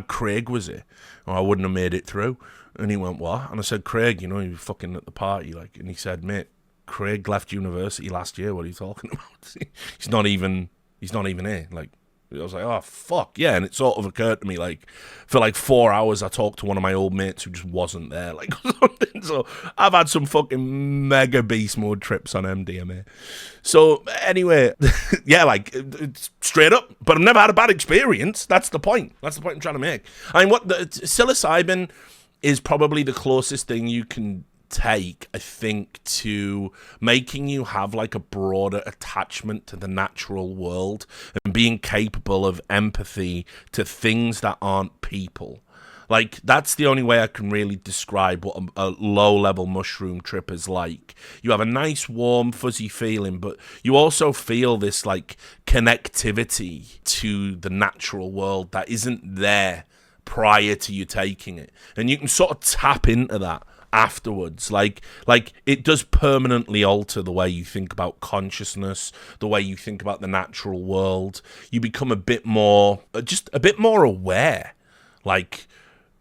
Craig was here, or I wouldn't have made it through. And he went, what? And I said, Craig, he was fucking at the party, like, and he said, mate, Craig left university last year. What are you talking about? He's not even here. Like, I was like, oh, fuck, yeah. And it sort of occurred to me, like, for like 4 hours, I talked to one of my old mates who just wasn't there, like, something. So I've had some fucking mega beast mode trips on MDMA. So anyway, yeah, like, straight up. But I've never had a bad experience. That's the point. That's the point I'm trying to make. I mean, psilocybin is probably the closest thing you can take, I think, to making you have like a broader attachment to the natural world and being capable of empathy to things that aren't people. Like, that's the only way I can really describe what a low-level mushroom trip is like. You have a nice, warm, fuzzy feeling, but you also feel this, like, connectivity to the natural world that isn't there prior to you taking it. And you can sort of tap into that afterwards. Like it does permanently alter the way you think about consciousness, the way you think about the natural world. You become a bit more aware, like,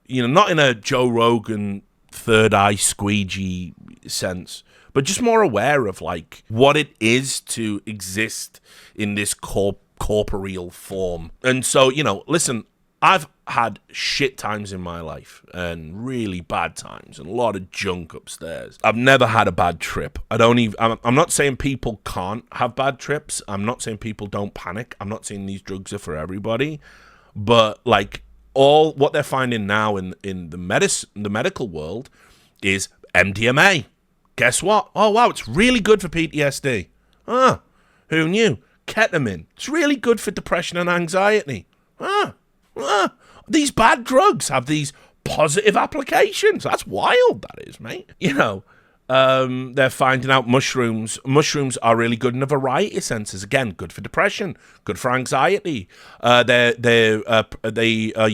not in a Joe Rogan third eye squeegee sense, but just more aware of like what it is to exist in this corporeal form. And so, listen, I've had shit times in my life and really bad times and a lot of junk upstairs. I've never had a bad trip. I'm not saying people can't have bad trips. I'm not saying people don't panic. I'm not saying these drugs are for everybody. But like all what they're finding now in the medical world is MDMA. Guess what? Oh wow, it's really good for PTSD. Who knew? Ketamine. It's really good for depression and anxiety. These bad drugs have these positive applications. That's wild, that is, mate. They're finding out mushrooms. Mushrooms are really good in a variety of senses. Again, good for depression, good for anxiety. They are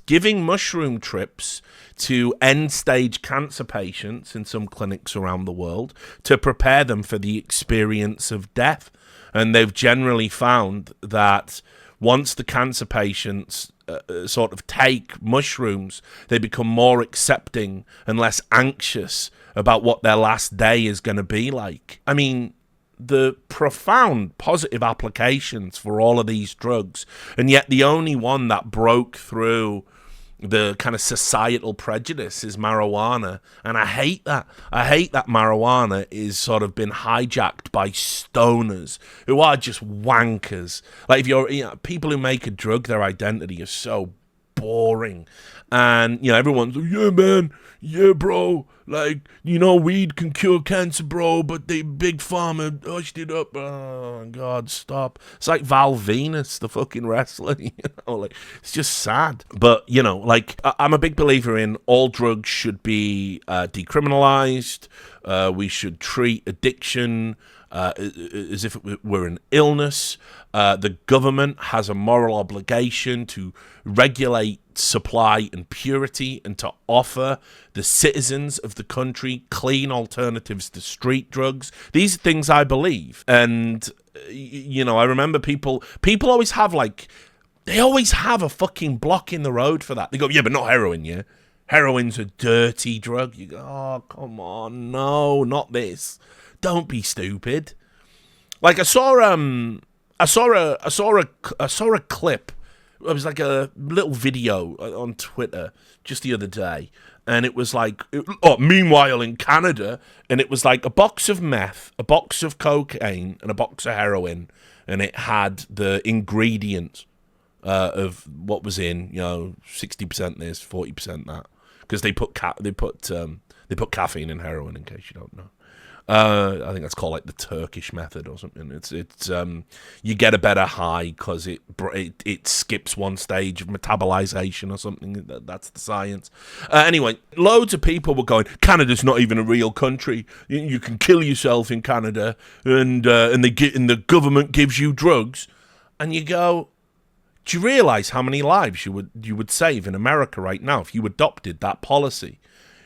giving mushroom trips to end-stage cancer patients in some clinics around the world to prepare them for the experience of death. And they've generally found that once the cancer patients sort of take mushrooms, they become more accepting and less anxious about what their last day is going to be like. I mean, the profound positive applications for all of these drugs, and yet the only one that broke through the kind of societal prejudice is marijuana. And I hate that. I hate that marijuana is sort of been hijacked by stoners who are just wankers. Like, if you're, people who make a drug, their identity is so boring. And, everyone's like, yeah, man, yeah, bro. Like, weed can cure cancer, bro, but the big pharma hushed it up. Oh, God, stop. It's like Val Venus, the fucking wrestler, like, it's just sad. But, I'm a big believer in all drugs should be decriminalized. We should treat addiction as if it were an illness. The government has a moral obligation to regulate supply and purity and to offer the citizens of the country clean alternatives to street drugs. These are things I believe. And, I remember people always have they always have a fucking block in the road for that. They go, yeah, but not heroin, yeah? Heroin's a dirty drug. You go, oh, come on, no, not this. Don't be stupid. Like, I saw a clip. It was like a little video on Twitter just the other day, and it was like, meanwhile in Canada, and it was like a box of meth, a box of cocaine, and a box of heroin, and it had the ingredients of what was in, 60% this, 40% that, because they put caffeine in heroin, in case you don't know. I think that's called like the Turkish method or something. It's you get a better high because it skips one stage of metabolization or something. That's the science. Anyway, loads of people were going, Canada's not even a real country. You can kill yourself in Canada, and the government gives you drugs, and you go, do you realize how many lives you would save in America right now if you adopted that policy?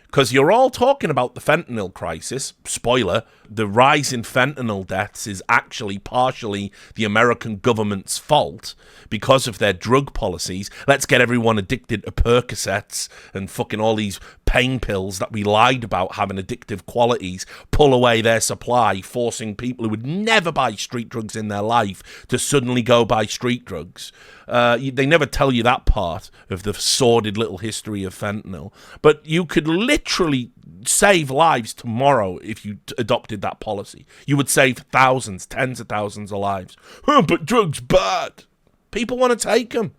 Because you're all talking about the fentanyl crisis. Spoiler, the rise in fentanyl deaths is actually partially the American government's fault because of their drug policies. Let's get everyone addicted to Percocets and fucking all these pain pills that we lied about having addictive qualities, pull away their supply, forcing people who would never buy street drugs in their life to suddenly go buy street drugs. They never tell you that part of the sordid little history of fentanyl. But you could literally save lives tomorrow if you adopted that policy. You would save thousands, tens of thousands of lives. But drugs bad. People want to take them.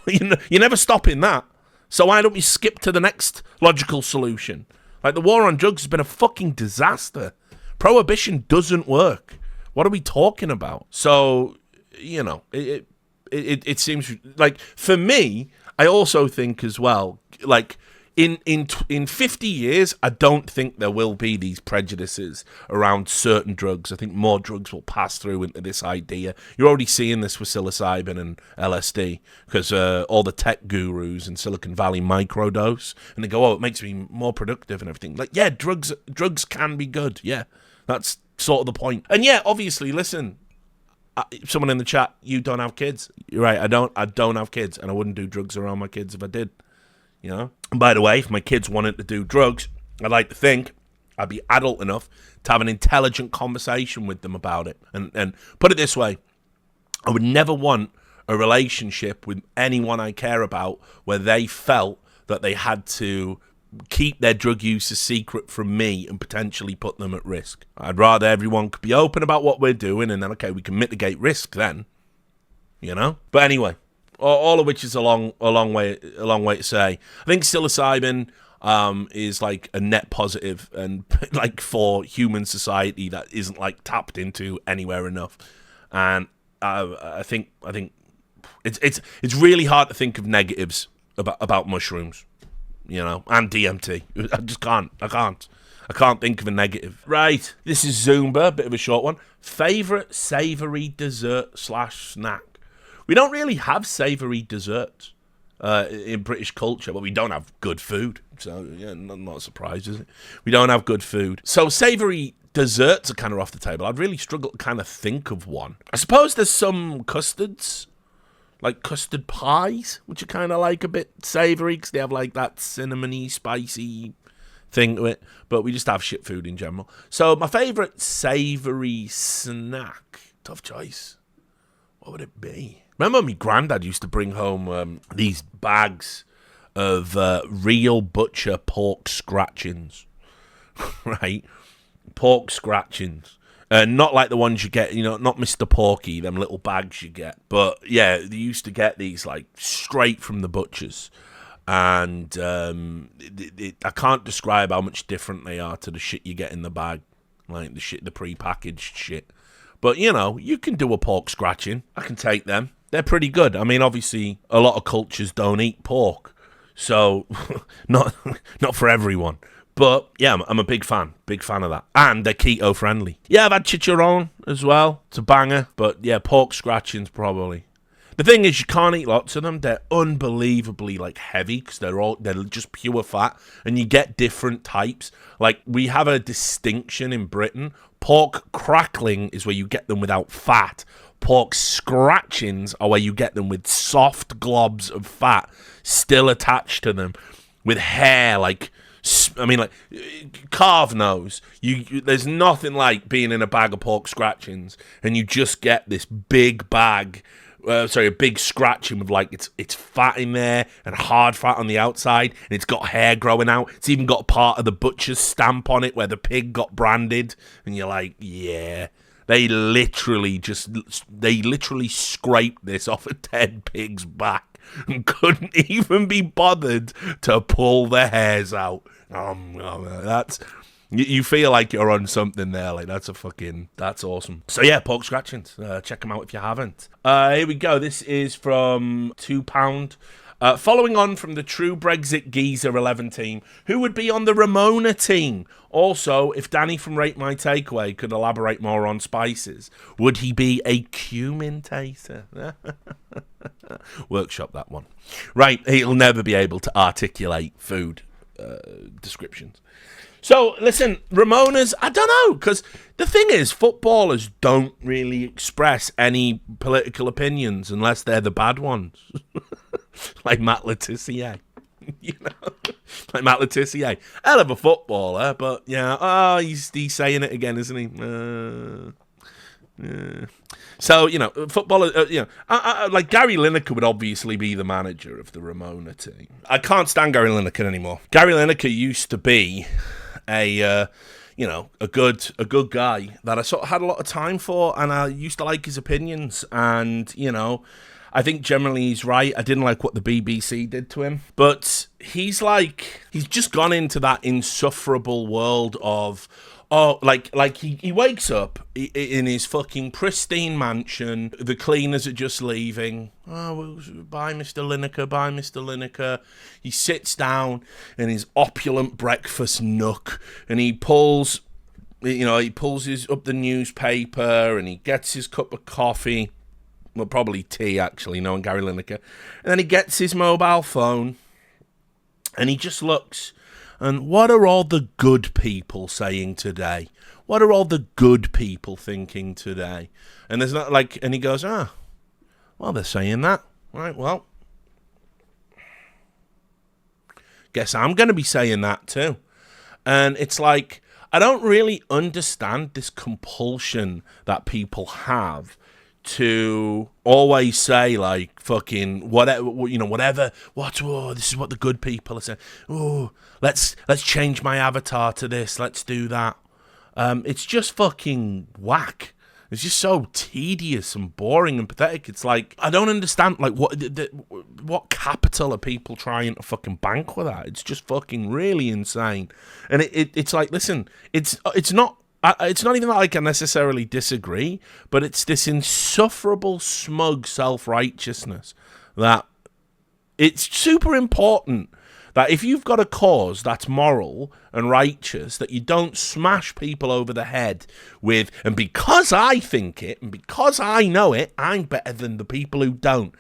You're never stopping that. So why don't we skip to the next logical solution? Like, the war on drugs has been a fucking disaster. Prohibition doesn't work. What are we talking about? So, it seems like, for me, I also think as well, like, in 50 years, I don't think there will be these prejudices around certain drugs. I think more drugs will pass through into this idea. You're already seeing this with psilocybin and LSD, because all the tech gurus in Silicon Valley microdose, and they go, oh, it makes me more productive and everything. Like, yeah, drugs can be good. Yeah, that's sort of the point. And yeah, obviously, listen, someone in the chat, you don't have kids. You're right, I don't have kids, and I wouldn't do drugs around my kids if I did. And by the way, if my kids wanted to do drugs, I'd like to think I'd be adult enough to have an intelligent conversation with them about it. And put it this way, I would never want a relationship with anyone I care about where they felt that they had to keep their drug use a secret from me and potentially put them at risk. I'd rather everyone could be open about what we're doing, and then, okay, we can mitigate risk then, you know? But anyway, all of which is a long way to say. I think psilocybin is like a net positive, and like for human society that isn't like tapped into anywhere enough. And I think it's really hard to think of negatives about mushrooms, you know, and DMT. I just can't. I can't think of a negative. Right, this is Zumba, a bit of a short one. Favorite savory dessert / snack? We don't really have savory desserts in British culture, but we don't have good food. So, yeah, not a surprise, is it? We don't have good food. So savory desserts are kind of off the table. I'd really struggle to kind of think of one. I suppose there's some custards, like custard pies, which are kind of like a bit savory because they have like that cinnamony, spicy thing to it. But we just have shit food in general. So my favourite savory snack, tough choice. What would it be? Remember my granddad used to bring home these bags of real butcher pork scratchings, right? Pork scratchings. Not like the ones you get, you know, not Mr. Porky, them little bags you get. But, yeah, they used to get these, like, straight from the butchers. And I can't describe how much different they are to the shit you get in the bag. Like, the pre-packaged shit. But, you know, you can do a pork scratching. I can take them. They're pretty good. I mean, obviously, a lot of cultures don't eat pork. So, not for everyone. But, yeah, I'm a big fan of that. And they're keto-friendly. Yeah, I've had chicharron as well. It's a banger. But, yeah, pork scratchings probably. The thing is, you can't eat lots of them. They're unbelievably, like, heavy because they're just pure fat. And you get different types. Like, we have a distinction in Britain. Pork crackling is where you get them without fat. Pork scratchings are where you get them with soft globs of fat still attached to them. With hair, like... I mean, like, carve nose. There's nothing like being in a bag of pork scratchings and you just get this big bag, a big scratching with, like, it's fat in there and hard fat on the outside, and it's got hair growing out. It's even got part of the butcher's stamp on it where the pig got branded, and you're like, yeah. They literally scraped this off a dead pig's back and couldn't even be bothered to pull the hairs out. That's... You feel like you're on something there. Like, that's awesome. So, yeah, pork scratchings. Check them out if you haven't. Here we go. This is from £2. Following on from the True Brexit Geezer 11 team, who would be on the Ramona team? Also, if Danny from Rate My Takeaway could elaborate more on spices, would he be a cumin taster? Workshop that one. Right, he'll never be able to articulate food descriptions. So, listen, Ramonas, I don't know, because the thing is, footballers don't really express any political opinions unless they're the bad ones. Like Matt Letizia, you know? Like Matt Letizia. Hell of a footballer, but, yeah, he's saying it again, isn't he? So, you know, footballer, like Gary Lineker would obviously be the manager of the Ramona team. I can't stand Gary Lineker anymore. Gary Lineker used to be a good guy that I sort of had a lot of time for, and I used to like his opinions, and, you know, I think generally he's right. I didn't like what the BBC did to him, but he's just gone into that insufferable world of, he wakes up in his fucking pristine mansion. The cleaners are just leaving. Oh, well, bye, Mr. Lineker. Bye, Mr. Lineker. He sits down in his opulent breakfast nook, and he pulls up the newspaper, and he gets his cup of coffee. Well, probably tea, actually, knowing Gary Lineker. And then he gets his mobile phone, and he just looks. And what are all the good people saying today? What are all the good people thinking today? And there's not and he goes, well, they're saying that. Right, well, guess I'm going to be saying that too. And it's like, I don't really understand this compulsion that people have to always say like fucking whatever, whatever. This is what the good people are saying. Oh, let's change my avatar to this. Let's do that. It's just fucking whack. It's just so tedious and boring and pathetic. It's like, I don't understand, like, what capital are people trying to fucking bank with that? It's just fucking really insane. And it's like, listen, it's not even that I can necessarily disagree, but it's this insufferable, smug self-righteousness that it's super important that if you've got a cause that's moral and righteous, that you don't smash people over the head with, and because I think it, and because I know it, I'm better than the people who don't.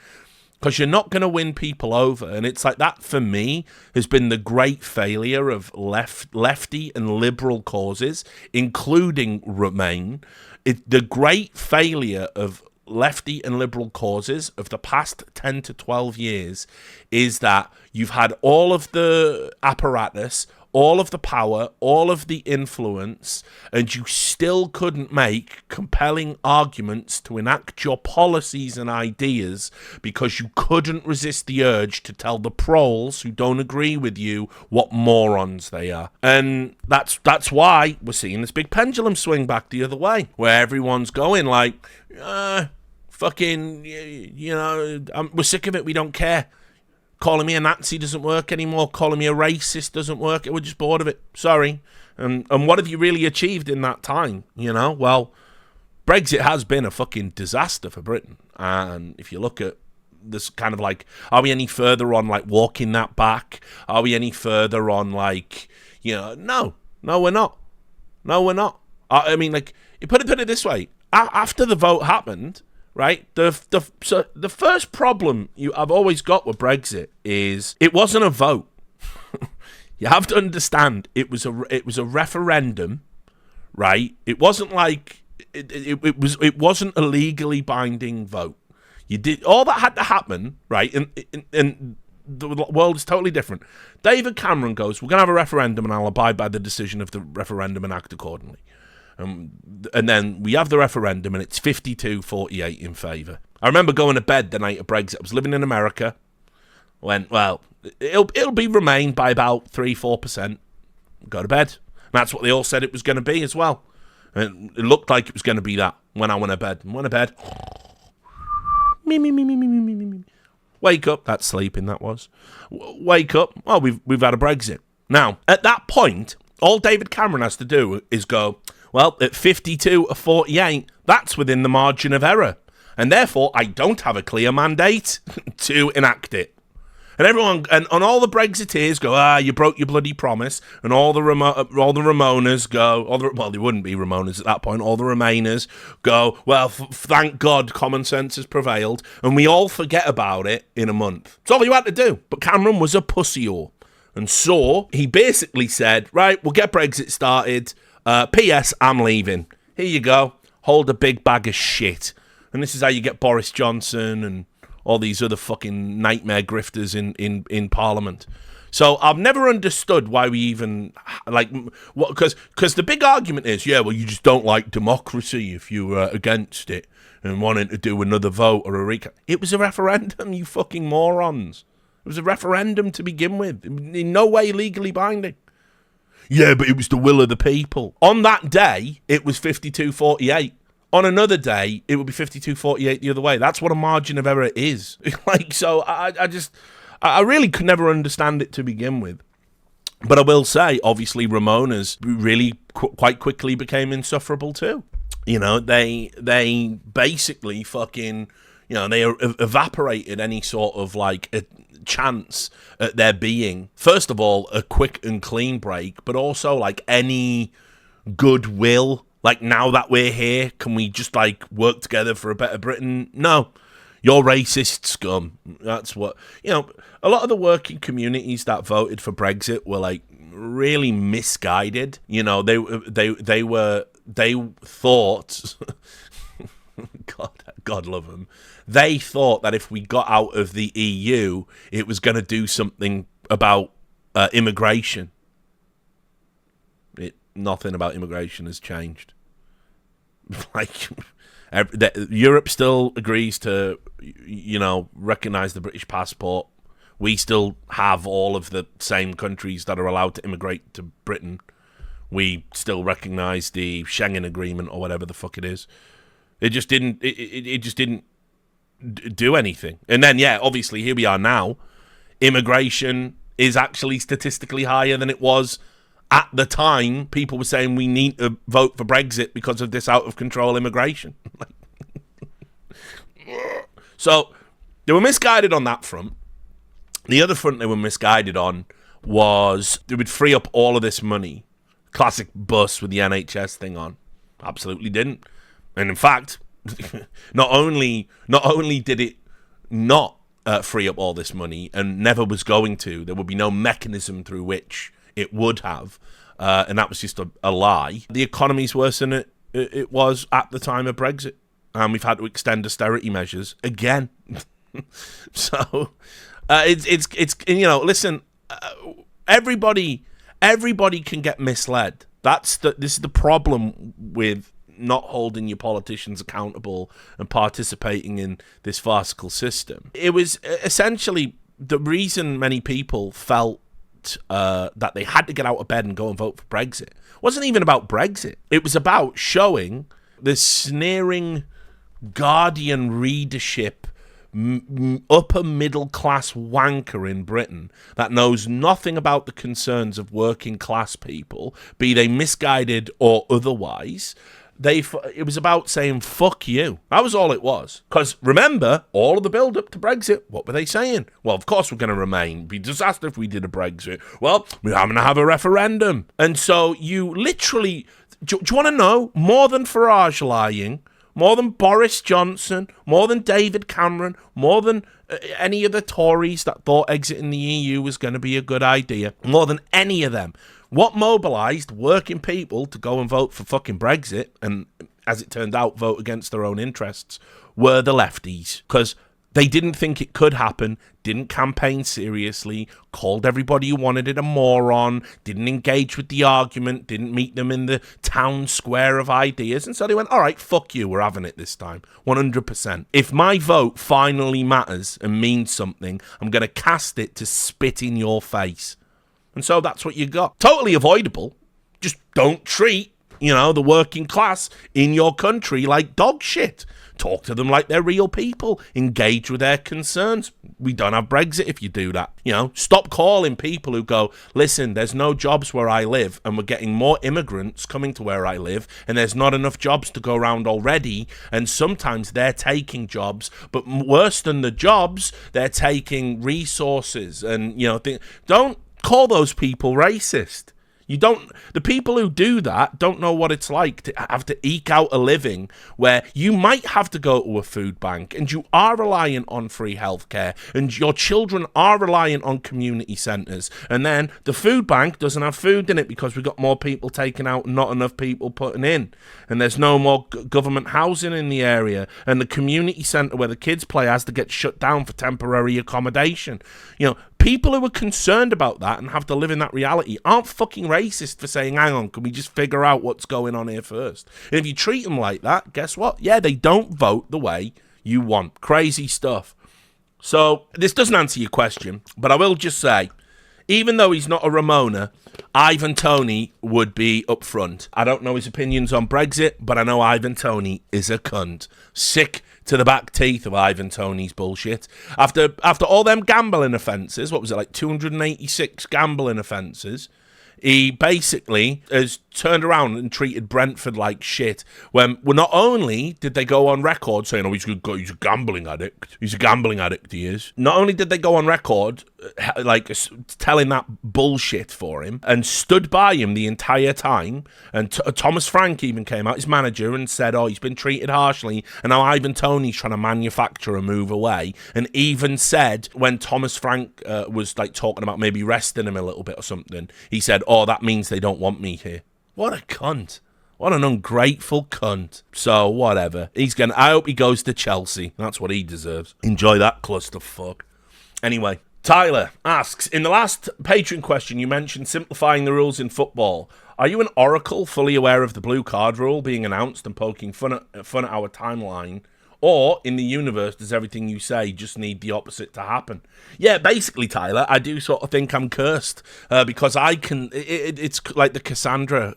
Because you're not going to win people over. And it's like that, for me, has been the great failure of lefty and liberal causes, including Remain. The great failure of lefty and liberal causes of the past 10 to 12 years is that you've had all of the apparatus, all of the power, all of the influence, and you still couldn't make compelling arguments to enact your policies and ideas because you couldn't resist the urge to tell the proles who don't agree with you what morons they are. And that's why we're seeing this big pendulum swing back the other way, where everyone's going like, fucking, we're sick of it, we don't care. Calling me a Nazi doesn't work anymore. Calling me a racist doesn't work. We're just bored of it. Sorry. And what have you really achieved in that time? Well, Brexit has been a fucking disaster for Britain. And if you look at this kind of like, are we any further on like walking that back? Are we any further on like, no, we're not. No, we're not. I mean, like, you put it this way. After the vote happened, right? The first problem I've always got with Brexit is it wasn't a vote. You have to understand it was a referendum, right? It wasn't like it wasn't a legally binding vote. You did all that had to happen, right? And the world is totally different. David Cameron goes, "We're gonna have a referendum, and I'll abide by the decision of the referendum and act accordingly." And then we have the referendum, and it's 52-48 in favour. I remember going to bed the night of Brexit. I was living in America. Went, well, it'll be Remain by about 3-4%. Go to bed. And that's what they all said it was going to be as well. And it looked like it was going to be that when I went to bed. Me. Wake up. That's sleeping, that was. Wake up. Oh, we've had a Brexit. Now, at that point, all David Cameron has to do is go, well, at 52-48, that's within the margin of error. And therefore, I don't have a clear mandate to enact it. And everyone, and all the Brexiteers go, you broke your bloody promise. And all the Ramoners go, well, they wouldn't be Ramoners at that point. All the Remainers go, well, thank God common sense has prevailed. And we all forget about it in a month. That's all you had to do. But Cameron was a pussy-o. And so he basically said, right, we'll get Brexit started. P.S. I'm leaving. Here you go. Hold a big bag of shit. And this is how you get Boris Johnson and all these other fucking nightmare grifters in Parliament. So I've never understood why we even, like, what, because the big argument is, yeah, well, you just don't like democracy if you're against it and wanting to do another vote or a recount. It was a referendum, you fucking morons. It was a referendum to begin with. In no way legally binding. Yeah, but it was the will of the people. On that day, it was 52-48. On another day, it would be 52-48 the other way. That's what a margin of error is. Like, so I really could never understand it to begin with. But I will say, obviously, Ramona's really quite quickly became insufferable too. They basically fucking, they evaporated any sort of like a chance at there being, first of all, a quick and clean break, but also like any goodwill. Like, now that we're here, can we just like work together for a better Britain? No, you're racist scum. That's what, a lot of the working communities that voted for Brexit were like really misguided. They thought God love them. They thought that if we got out of the EU, it was going to do something about immigration. Nothing about immigration has changed. Like, Europe still agrees to, recognize the British passport. We still have all of the same countries that are allowed to immigrate to Britain. We still recognize the Schengen Agreement or whatever the fuck it is. It just didn't. It just didn't do anything. And then, obviously, here we are now. Immigration is actually statistically higher than it was at the time. People were saying we need to vote for Brexit because of this out of control immigration. So they were misguided on that front. The other front they were misguided on was they would free up all of this money. Classic bus with the NHS thing on. Absolutely didn't. And in fact, not only did it not free up all this money, and never was going to, there would be no mechanism through which it would have, and that was just a lie. The economy's worse than it was at the time of Brexit, and we've had to extend austerity measures again. So it's listen, everybody can get misled. This is the problem with not holding your politicians accountable and participating in this farcical system. It was essentially the reason many people felt that they had to get out of bed and go and vote for Brexit. It wasn't even about Brexit. It was about showing the sneering Guardian readership upper middle class wanker in Britain that knows nothing about the concerns of working class people, be they misguided or otherwise. It was about saying, fuck you. That was all it was. Because remember, all of the build-up to Brexit, what were they saying? Well, of course we're going to remain. It'd be a disaster if we did a Brexit. Well, we're having to have a referendum. And so you literally... Do you want to know? More than Farage lying, more than Boris Johnson, more than David Cameron, more than any of the Tories that thought exiting the EU was going to be a good idea, more than any of them, what mobilised working people to go and vote for fucking Brexit, and as it turned out, vote against their own interests, were the lefties. Because they didn't think it could happen, didn't campaign seriously, called everybody who wanted it a moron, didn't engage with the argument, didn't meet them in the town square of ideas, and so they went, all right, fuck you, we're having it this time, 100%. If my vote finally matters and means something, I'm going to cast it to spit in your face. And so that's what you got. Totally avoidable. Just don't treat, the working class in your country like dog shit. Talk to them like they're real people. Engage with their concerns. We don't have Brexit if you do that. Stop calling people who go, listen, there's no jobs where I live, and we're getting more immigrants coming to where I live, and there's not enough jobs to go around already, and sometimes they're taking jobs, but worse than the jobs, they're taking resources, and, don't call those people racist. The people who do that don't know what it's like to have to eke out a living where you might have to go to a food bank, and you are reliant on free healthcare, and your children are reliant on community centres, and then the food bank doesn't have food in it because we've got more people taken out and not enough people putting in, and there's no more government housing in the area, and the community centre where the kids play has to get shut down for temporary accommodation. People who are concerned about that and have to live in that reality aren't fucking racist for saying, hang on, can we just figure out what's going on here first? And if you treat them like that, guess what? Yeah, they don't vote the way you want. Crazy stuff. So this doesn't answer your question, but I will just say, even though he's not a Ramona, Ivan Toney would be up front. I don't know his opinions on Brexit, but I know Ivan Toney is a cunt. Sick to the back teeth of Ivan Toney's bullshit. After all them gambling offences, what was it, like 286 gambling offences, he basically has turned around and treated Brentford like shit. When not only did they go on record saying, he's a gambling addict. He's a gambling addict, he is. Not only did they go on record telling that bullshit for him and stood by him the entire time, and Thomas Frank even came out, his manager, and said, he's been treated harshly, and now Ivan Toney's trying to manufacture a move away, and even said, when Thomas Frank was talking about maybe resting him a little bit or something, he said, that means they don't want me here. What a cunt. What an ungrateful cunt. So, whatever. I hope he goes to Chelsea. That's what he deserves. Enjoy that clusterfuck. Anyway, Tyler asks, in the last Patreon question, you mentioned simplifying the rules in football. Are you an oracle fully aware of the blue card rule being announced and poking fun at our timeline? Or, in the universe, does everything you say just need the opposite to happen? Yeah, basically, Tyler, I do sort of think I'm cursed because I can... It's like the Cassandra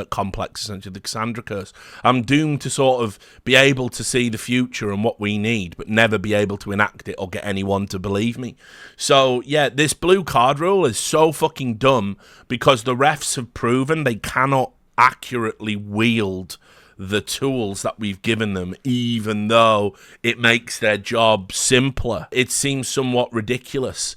complex, essentially, the Cassandra curse. I'm doomed to sort of be able to see the future and what we need, but never be able to enact it or get anyone to believe me. So, yeah, this blue card rule is so fucking dumb because the refs have proven they cannot accurately wield the tools that we've given them, even though it makes their job simpler. It seems somewhat ridiculous.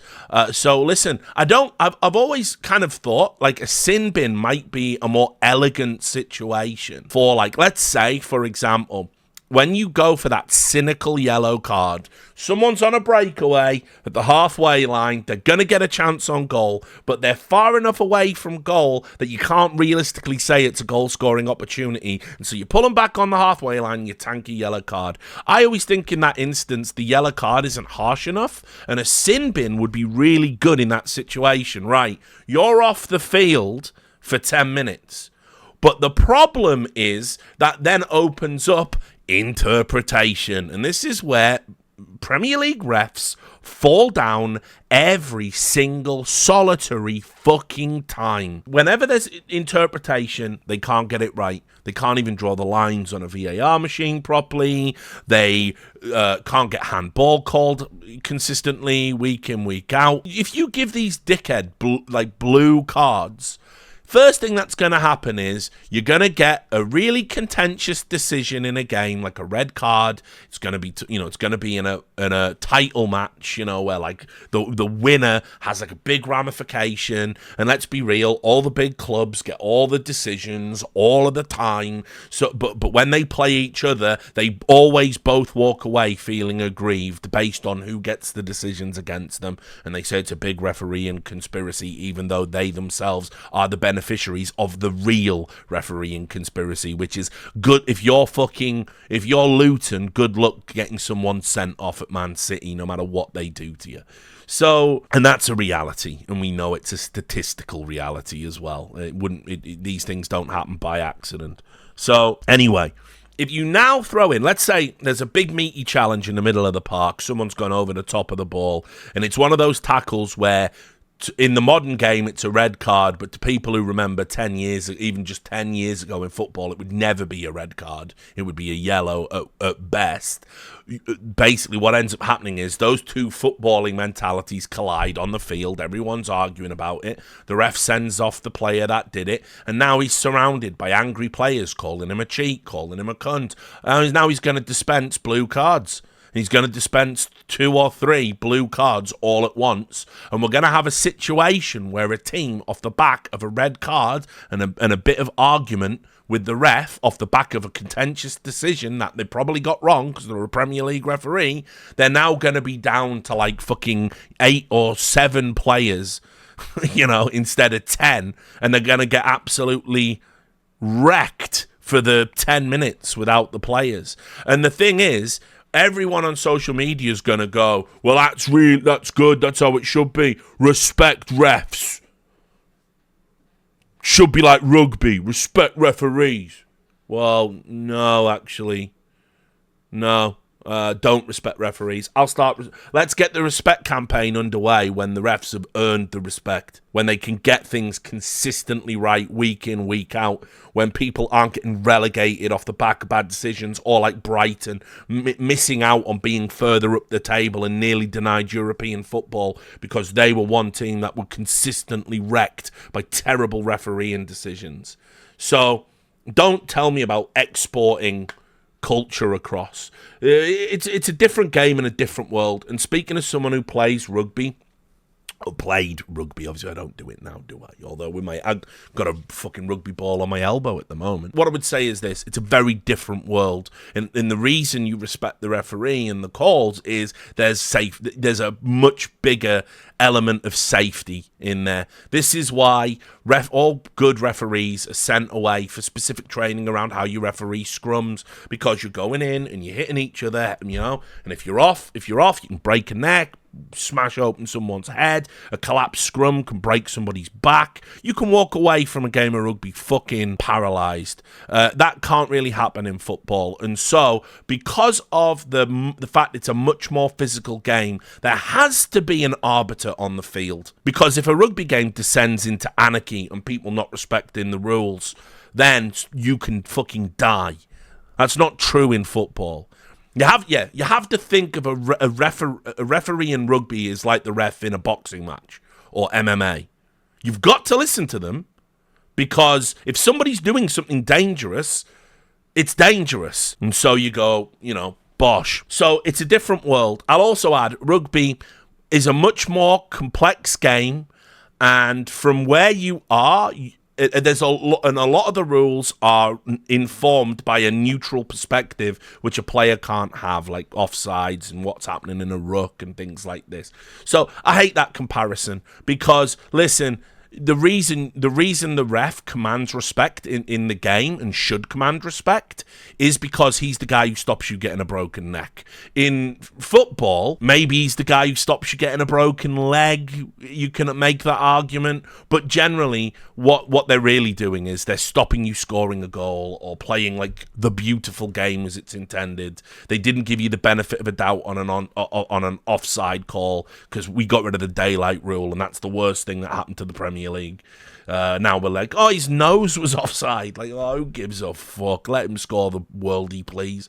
So listen, I've always kind of thought like a sin bin might be a more elegant situation for, like, let's say, for example, when you go for that cynical yellow card, someone's on a breakaway at the halfway line, they're going to get a chance on goal, but they're far enough away from goal that you can't realistically say it's a goal-scoring opportunity, and so you pull them back on the halfway line and you tank a yellow card. I always think in that instance, the yellow card isn't harsh enough, and a sin bin would be really good in that situation. Right, you're off the field for 10 minutes. But the problem is that then opens up interpretation. And this is where Premier League refs fall down every single solitary fucking time. Whenever there's interpretation, they can't get it right. They can't even draw the lines on a VAR machine properly. They can't get handball called consistently week in, week out. If you give these dickhead blue cards, first thing that's going to happen is you're going to get a really contentious decision in a game, like a red card. It's going to be, it's going to be in a title match, where like the winner has like a big ramification. And let's be real, all the big clubs get all the decisions all of the time. So, but when they play each other, they always both walk away feeling aggrieved based on who gets the decisions against them. And they say it's a big refereeing conspiracy, even though they themselves are the beneficiaries of the real refereeing conspiracy, which is good. If you're Luton, good luck getting someone sent off at Man City, no matter what they do to you. So, and that's a reality, and we know it's a statistical reality as well. These things don't happen by accident. So, anyway, if you now throw in, let's say there's a big meaty challenge in the middle of the park, someone's gone over the top of the ball, and it's one of those tackles where in the modern game, it's a red card, but to people who remember 10 years, even just 10 years ago in football, it would never be a red card. It would be a yellow at best. Basically, what ends up happening is those two footballing mentalities collide on the field. Everyone's arguing about it. The ref sends off the player that did it, and now he's surrounded by angry players calling him a cheat, calling him a cunt. Now he's going to dispense blue cards. He's going to dispense 2 or 3 blue cards all at once. And we're going to have a situation where a team, off the back of a red card and a bit of argument with the ref, off the back of a contentious decision that they probably got wrong because they're a Premier League referee, they're now going to be down to like fucking 8 or 7 players, instead of 10. And they're going to get absolutely wrecked for the 10 minutes without the players. And the thing is, everyone on social media is going to go, well, that's good, that's how it should be. Respect refs. Should be like rugby. Respect referees. Well, no, actually. No. Don't respect referees. Let's get the respect campaign underway when the refs have earned the respect, when they can get things consistently right week in, week out, when people aren't getting relegated off the back of bad decisions, or like Brighton, missing out on being further up the table and nearly denied European football because they were one team that were consistently wrecked by terrible refereeing decisions. So don't tell me about exporting culture across. It's a different game in a different world. And speaking as someone who plays rugby, or played rugby, obviously I don't do it now, do I? Although I've got a fucking rugby ball on my elbow at the moment. What I would say is this: it's a very different world, and the reason you respect the referee and the calls is there's a much bigger element of safety in there. This is why all good referees are sent away for specific training around how you referee scrums, because you're going in and you're hitting each other, and if you're off, you can break a neck, smash open someone's head. A collapsed scrum can break somebody's back. You can walk away from a game of rugby fucking paralysed. That can't really happen in football. And so, because of the fact it's a much more physical game, there has to be an arbiter on the field. Because if a rugby game descends into anarchy and people not respecting the rules, then you can fucking die. That's not true in football. You have to think of a referee in rugby is like the ref in a boxing match or MMA. You've got to listen to them, because if somebody's doing something dangerous, it's dangerous. And so you go, bosh. So it's a different world. I'll also add, rugby is a much more complex game, and from where you are, there's a lot of the rules are informed by a neutral perspective, which a player can't have, like offsides and what's happening in a ruck and things like this. So I hate that comparison, because listen, the reason the ref commands respect in the game and should command respect is because he's the guy who stops you getting a broken neck. In football, maybe he's the guy who stops you getting a broken leg. You can make that argument, but generally what they're really doing is they're stopping you scoring a goal or playing like the beautiful game as it's intended. They didn't give you the benefit of a doubt on an offside call because we got rid of the daylight rule, and that's the worst thing that happened to the Premier League. Now we're like, oh, his nose was offside. Like, oh, who gives a fuck? Let him score the worldie, please.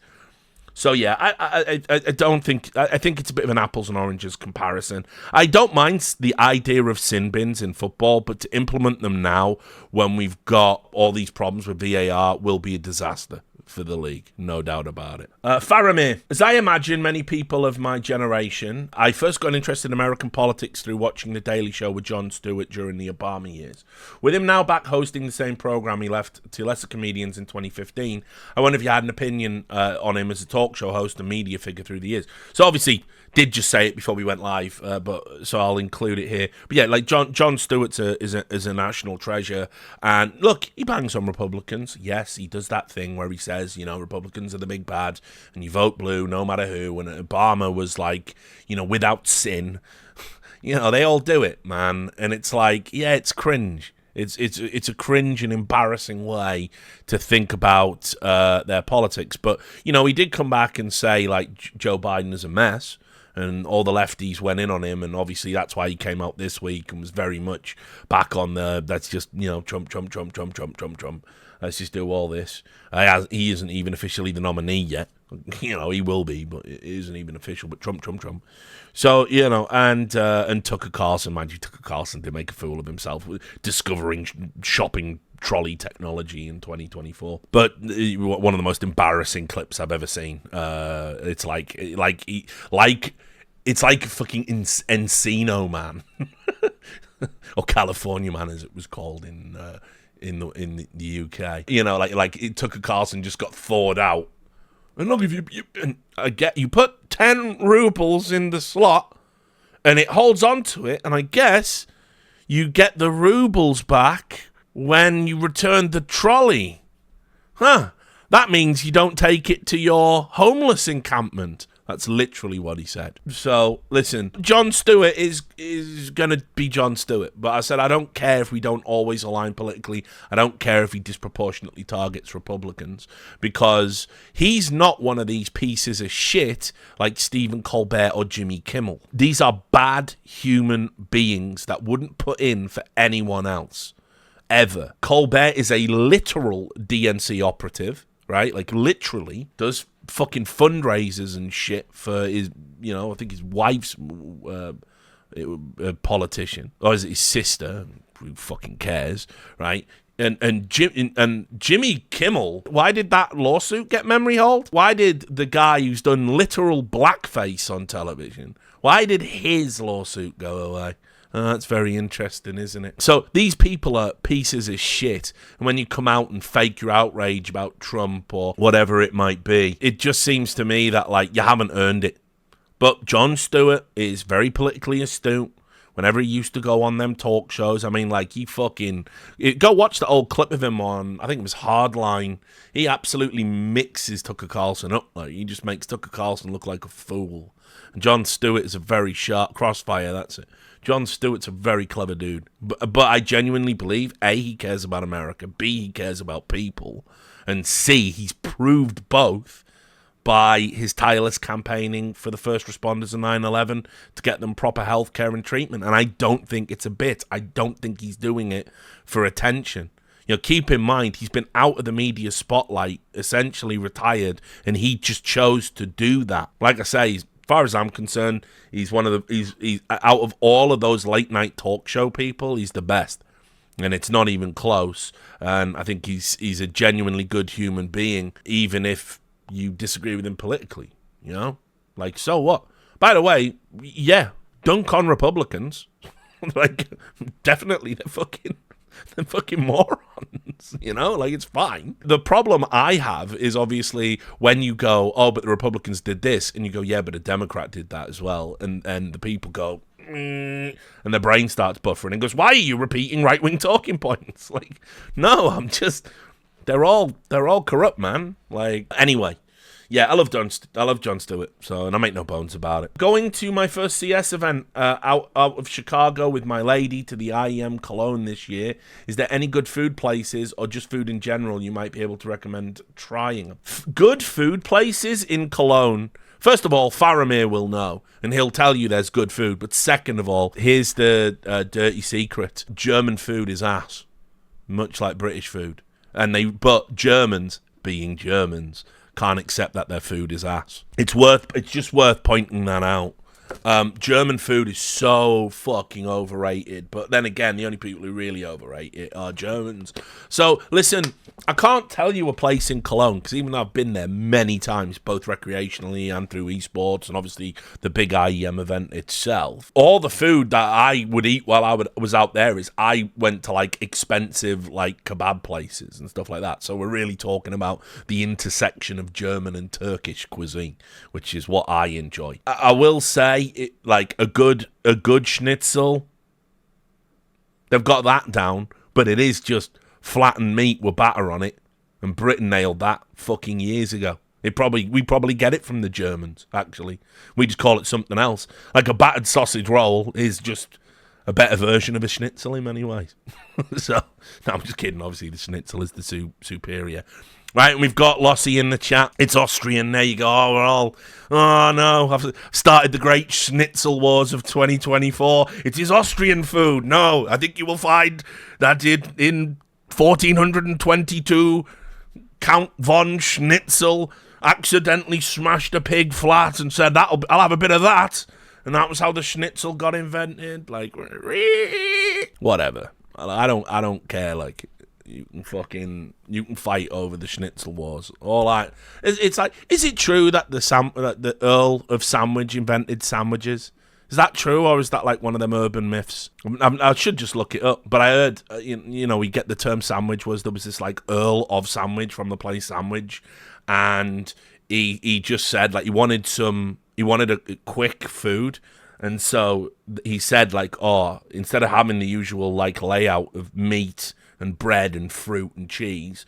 So yeah, I don't think, I think it's a bit of an apples and oranges comparison. I don't mind the idea of sin bins in football, but to implement them now when we've got all these problems with VAR will be a disaster for the league, no doubt about it. Faramir, as I imagine many people of my generation, I first got interested in American politics through watching The Daily Show with Jon Stewart during the Obama years. With him now back hosting the same program he left to lesser comedians in 2015, I wonder if you had an opinion on him as a talk show host and media figure through the years. So obviously, did just say it before we went live, but so I'll include it here. But yeah, like Jon Stewart is a national treasure, and look, he bangs on Republicans. Yes, he does that thing where he says, Republicans are the big bad, and you vote blue no matter who. And Obama was like, without sin, they all do it, man. And it's like, yeah, it's cringe. It's a cringe and embarrassing way to think about their politics. But he did come back and say like Joe Biden is a mess. And all the lefties went in on him, and obviously that's why he came out this week and was very much back on that's just, Trump. Let's just do all this. He isn't even officially the nominee yet. He will be, but it isn't even official. But Trump. So, and Tucker Carlson, mind you, Tucker Carlson did make a fool of himself discovering shopping trolley technology in 2024. But one of the most embarrassing clips I've ever seen. It's like fucking Encino Man or California Man, as it was called in the UK. Like Tucker Carlson just got thawed out. And look, if you put 10 rubles in the slot, and it holds on to it, and I guess you get the rubles back when you return the trolley. Huh. That means you don't take it to your homeless encampment. That's literally what he said. So, listen, Jon Stewart is going to be Jon Stewart. But I said I don't care if we don't always align politically. I don't care if he disproportionately targets Republicans. Because he's not one of these pieces of shit like Stephen Colbert or Jimmy Kimmel. These are bad human beings that wouldn't put in for anyone else. Ever. Colbert is a literal DNC operative, right? Like, literally does fucking fundraisers and shit for his, I think his wife's a politician, or is it his sister? Who fucking cares, right? And Jimmy Kimmel, why did that lawsuit get memory hold? Why did the guy who's done literal blackface on television, why did his lawsuit go away? That's very interesting, isn't it? So these people are pieces of shit. And when you come out and fake your outrage about Trump or whatever it might be, it just seems to me that, like, you haven't earned it. But Jon Stewart is very politically astute. Whenever he used to go on them talk shows, I mean, like, he fucking... Go watch the old clip of him on, I think it was Hardline. He absolutely mixes Tucker Carlson up. Like, he just makes Tucker Carlson look like a fool. And Jon Stewart is a very sharp... Crossfire, that's it. Jon Stewart's a very clever dude. But I genuinely believe, A, he cares about America, B, he cares about people, and C, he's proved both by his tireless campaigning for the first responders of 9/11 to get them proper health care and treatment. And I don't think it's a bit. I don't think he's doing it for attention. You know, keep in mind, he's been out of the media spotlight, essentially retired, and he just chose to do that. Like I say, as far as I'm concerned, he's one of the... He's out of all of those late night talk show people, he's the best. And it's not even close. And I think he's a genuinely good human being, even if you disagree with him politically, you know? Like, so what? By the way, yeah, dunk on Republicans. Like, definitely, they're fucking morons, you know? Like, it's fine. The problem I have is obviously when you go, oh, but the Republicans did this, and you go, yeah, but a Democrat did that as well, and the people go, and their brain starts buffering and goes, why are you repeating right-wing talking points? Like, no, I'm just... They're all corrupt, man. Like, anyway, yeah, I love Jon Stewart, so, and I make no bones about it. Going to my first CS event out of Chicago with my lady to the IEM Cologne this year. Is there any good food places or just food in general you might be able to recommend trying? Good food places in Cologne. First of all, Faramir will know, and he'll tell you there's good food. But second of all, here's the dirty secret. German food is ass, much like British food. But Germans, being Germans, can't accept that their food is ass. It's just worth pointing that out. German food is so fucking overrated, but then again, the only people who really overrate it are Germans. So, listen, I can't tell you a place in Cologne, because even though I've been there many times, both recreationally and through esports, and obviously the big IEM event itself, all the food that I would eat while I was out there is I went to, like, expensive, like, kebab places and stuff like that. So we're really talking about the intersection of German and Turkish cuisine, which is what I enjoy. I will say, like a good schnitzel, they've got that down, but it is just flattened meat with batter on it, and Britain nailed that fucking years ago. We probably get it from the Germans, actually. We just call it something else. Like a battered sausage roll is just a better version of a schnitzel in many ways. So, no, I'm just kidding. Obviously, the schnitzel is the superior. Right, and we've got Lossie in the chat. It's Austrian. There you go. Oh no, I've started the great schnitzel wars of 2024. It is Austrian food. No, I think you will find that in 1422, Count von Schnitzel accidentally smashed a pig flat and said, I'll have a bit of that. And that was how the schnitzel got invented. Like, whatever. I don't care, like... You can fight over the schnitzel wars. It's like, is it true that the Earl of Sandwich invented sandwiches? Is that true, or is that like one of them urban myths? I should just look it up. But I heard, we get the term sandwich there was this like Earl of Sandwich from the place Sandwich, and he just said like he wanted a quick food. And so he said like, instead of having the usual like layout of meat and bread and fruit and cheese,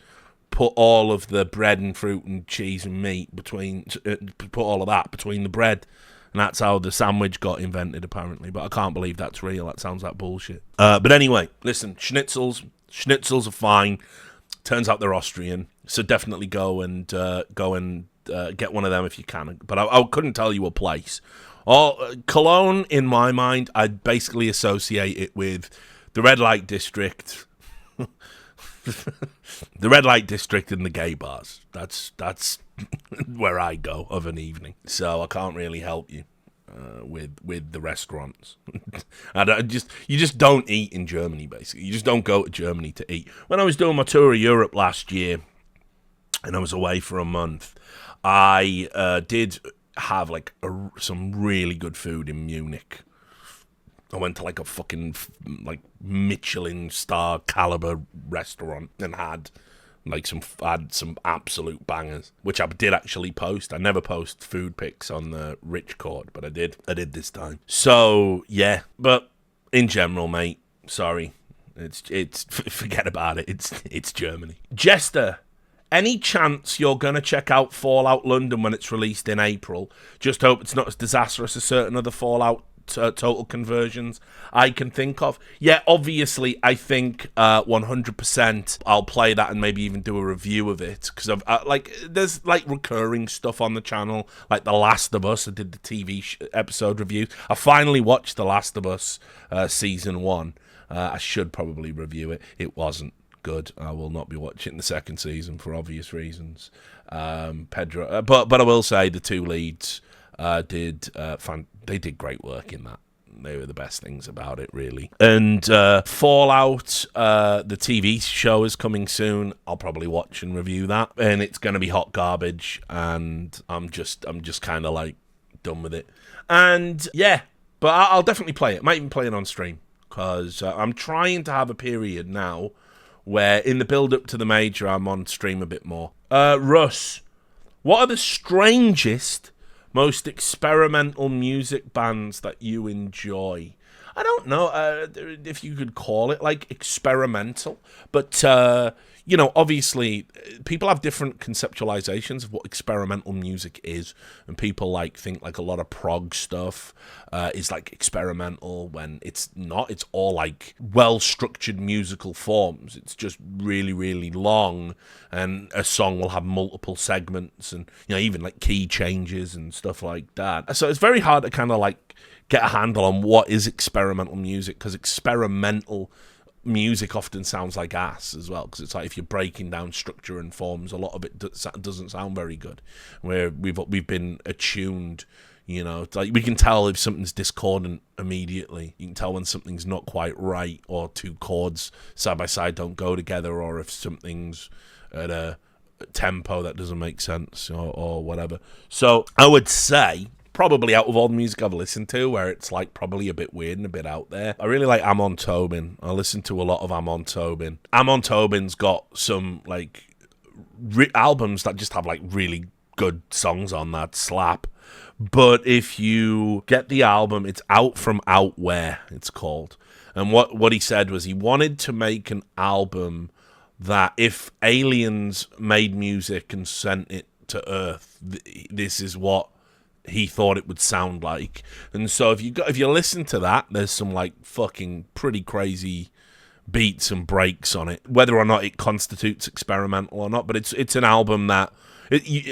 put all of the bread and fruit and cheese and meat put all of that between the bread, and that's how the sandwich got invented apparently. But I can't believe that's real. That sounds like bullshit. But anyway, listen, schnitzels are fine. Turns out they're Austrian, so definitely go and get one of them if you can. But I couldn't tell you a place. Cologne, in my mind, I basically associate it with the red light district. The red light district and the gay bars. That's where I go of an evening. So I can't really help you with the restaurants. You just don't eat in Germany, basically. You just don't go to Germany to eat. When I was doing my tour of Europe last year, and I was away for a month, I did have like some really good food in Munich. I went to like a fucking like Michelin star caliber restaurant and had some absolute bangers, which I did actually post. I never post food pics on the Rich Cord, but I did this time. So yeah, but in general, mate. Sorry. It's forget about it. It's Germany. Jester, any chance you're going to check out Fallout London when it's released in April? Just hope it's not as disastrous as certain other Fallout total conversions I can think of. Yeah, obviously, I think 100% I'll play that and maybe even do a review of it, because there's like recurring stuff on the channel, like The Last of Us. I did the TV episode review. I finally watched The Last of Us season 1. I should probably review it. It wasn't good. I will not be watching the second season for obvious reasons. Pedro, but I will say the two leads they did great work in that. They were the best things about it, really. And Fallout, the TV show is coming soon. I'll probably watch and review that, and it's going to be hot garbage. And I'm just kind of like done with it. And yeah, but I'll definitely play it. Might even play it on stream, because I'm trying to have a period now where in the build up to the major, I'm on stream a bit more. Russ, what are the strangest, most experimental music bands that you enjoy? I don't know if you could call it like experimental, but obviously people have different conceptualizations of what experimental music is, and people think like a lot of prog stuff is like experimental when it's not. It's all like well-structured musical forms. It's just really, really long, and a song will have multiple segments, and even like key changes and stuff like that. So it's very hard to kind of like get a handle on what is experimental music, because experimental music often sounds like ass as well, because it's like if you're breaking down structure and forms, a lot of it doesn't sound very good, where we've been attuned. It's like we can tell if something's discordant immediately. You can tell when something's not quite right, or two chords side by side don't go together, or if something's at a tempo that doesn't make sense, or whatever. So I would say, probably out of all the music I've listened to, where it's like probably a bit weird and a bit out there, I really like Amon Tobin. I listen to a lot of Amon Tobin. Amon Tobin's got some like albums that just have like really good songs on that slap. But if you get the album, it's Out From Out Where, it's called. And what he said was he wanted to make an album that if aliens made music and sent it to Earth, this is what he thought it would sound like. And so if you listen to that, there's some like fucking pretty crazy beats and breaks on it, whether or not it constitutes experimental or not. But it's an album that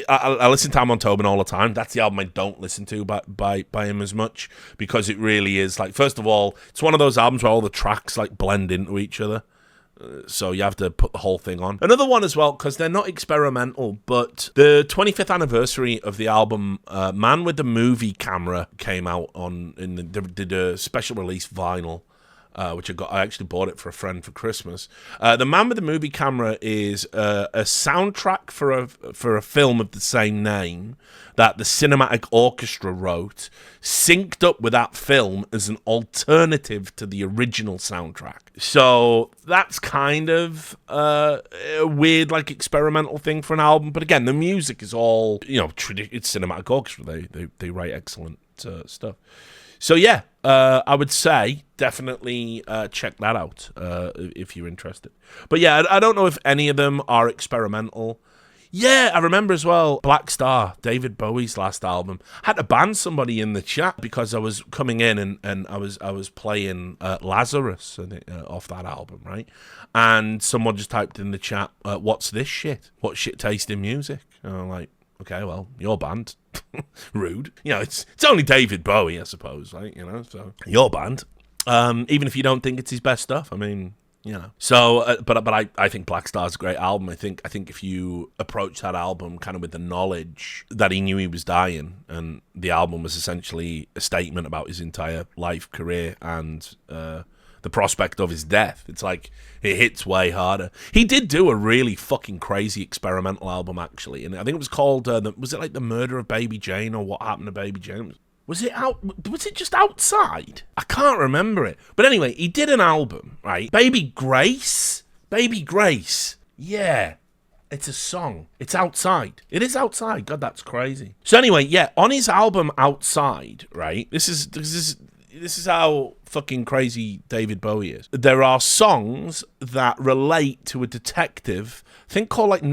I listen to Amon Tobin all the time. That's the album I don't listen to by him as much, because it really is like, first of all, it's one of those albums where all the tracks like blend into each other. So you have to put the whole thing on. Another one as well, because they're not experimental, but the 25th anniversary of the album Man with the Movie Camera came out did a special release vinyl, which I actually bought it for a friend for Christmas. The Man with the Movie Camera is a soundtrack for a film of the same name that the Cinematic Orchestra wrote, synced up with that film as an alternative to the original soundtrack. So that's kind of a weird, like, experimental thing for an album. But again, the music is all, it's Cinematic Orchestra. They write excellent stuff. So yeah, I would say definitely check that out if you're interested. But yeah, I don't know if any of them are experimental. Yeah, I remember as well, Black Star, David Bowie's last album. I had to ban somebody in the chat because I was coming in and I was playing Lazarus off that album, right? And someone just typed in the chat, "What's this shit? What shit tasting music?" And I'm like, okay, well, your band. Rude. It's only David Bowie, I suppose, right? So your band. Even if you don't think it's his best stuff, I mean, So, but I think Black Star's a great album. I think if you approach that album kind of with the knowledge that he knew he was dying, and the album was essentially a statement about his entire life, career, and the prospect of his death, it's like it hits way harder. He did do a really fucking crazy experimental album, actually, and I think it was called was it like The Murder of Baby Jane, or What Happened to Baby Jane? Was it just Outside? I can't remember it. But anyway, he did an album, right? Baby Grace. Yeah. It's a song. It's Outside. It is Outside. God, that's crazy. So anyway, yeah, on his album Outside, right? This is this is how fucking crazy David Bowie is. There are songs that relate to a detective, I think called like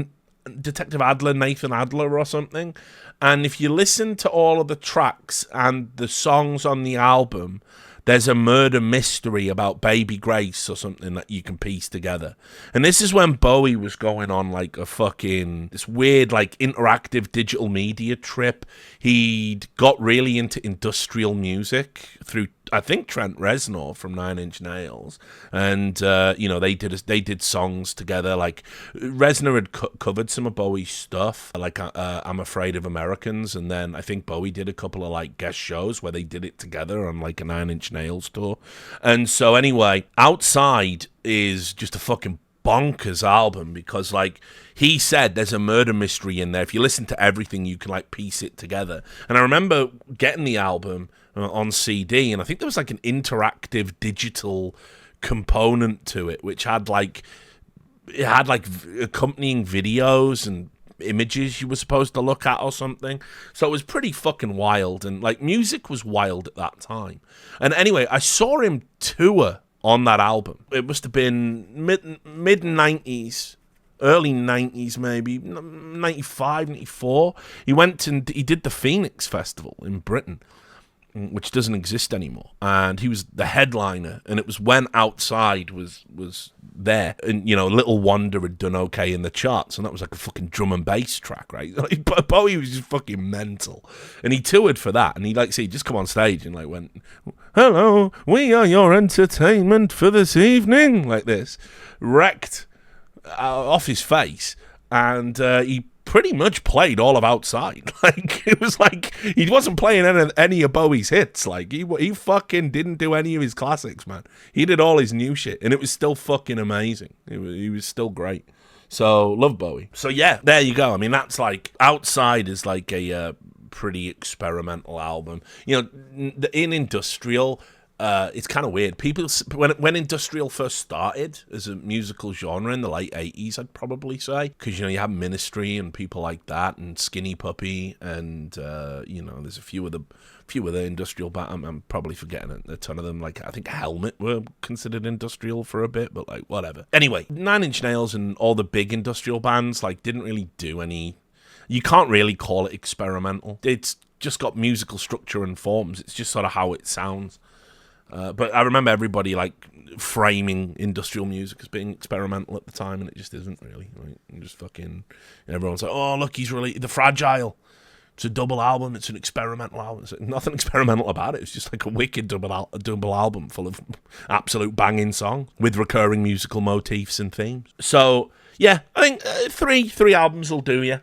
Detective Adler, Nathan Adler or something. And if you listen to all of the tracks and the songs on the album, there's a murder mystery about Baby Grace or something that you can piece together. And this is when Bowie was going on like a fucking, this weird like interactive digital media trip. He'd got really into industrial music through, I think, Trent Reznor from Nine Inch Nails. And, they did songs together. Like Reznor had covered some of Bowie's stuff, like I'm Afraid of Americans. And then I think Bowie did a couple of like guest shows where they did it together on like a Nine Inch Nails tour. And so anyway, Outside is just a fucking bonkers album because like he said there's a murder mystery in there. If you listen to everything, you can like piece it together. And I remember getting the album on CD, and I think there was like an interactive digital component to it, which had like accompanying videos and images you were supposed to look at or something. So it was pretty fucking wild, and like music was wild at that time. And anyway, I saw him tour on that album. It must have been mid 90s, early 90s maybe, 95, 94. He went and he did the Phoenix Festival in Britain, which doesn't exist anymore, and he was the headliner, and it was when Outside was there, and Little Wonder had done okay in the charts, and that was like a fucking drum and bass track, right? Like, Bowie was just fucking mental, and he toured for that, and he just come on stage and like went, "Hello, we are your entertainment for this evening," like this, wrecked off his face, and he pretty much played all of Outside. Like, it was like he wasn't playing any of Bowie's hits. Like, he fucking didn't do any of his classics, man. He did all his new shit, and it was still fucking amazing. He was still great. So, love Bowie. So, yeah, there you go. I mean, that's like, Outside is like a pretty experimental album. In industrial, it's kind of weird. People, when industrial first started as a musical genre in the late 80s, I'd probably say, because you have Ministry and people like that, and Skinny Puppy, and there's a few of the industrial bands. I'm probably forgetting a ton of them. Like, I think Helmet were considered industrial for a bit, but like whatever. Anyway, Nine Inch Nails and all the big industrial bands like didn't really do any. You can't really call it experimental. It's just got musical structure and forms. It's just sort of how it sounds. But I remember everybody like framing industrial music as being experimental at the time, and it just isn't really. Like, just fucking everyone's like, "Oh, look, he's really The Fragile. It's a double album. It's an experimental album." It's like, nothing experimental about it. It's just like a wicked double album full of absolute banging songs with recurring musical motifs and themes. So yeah, I think three albums will do you.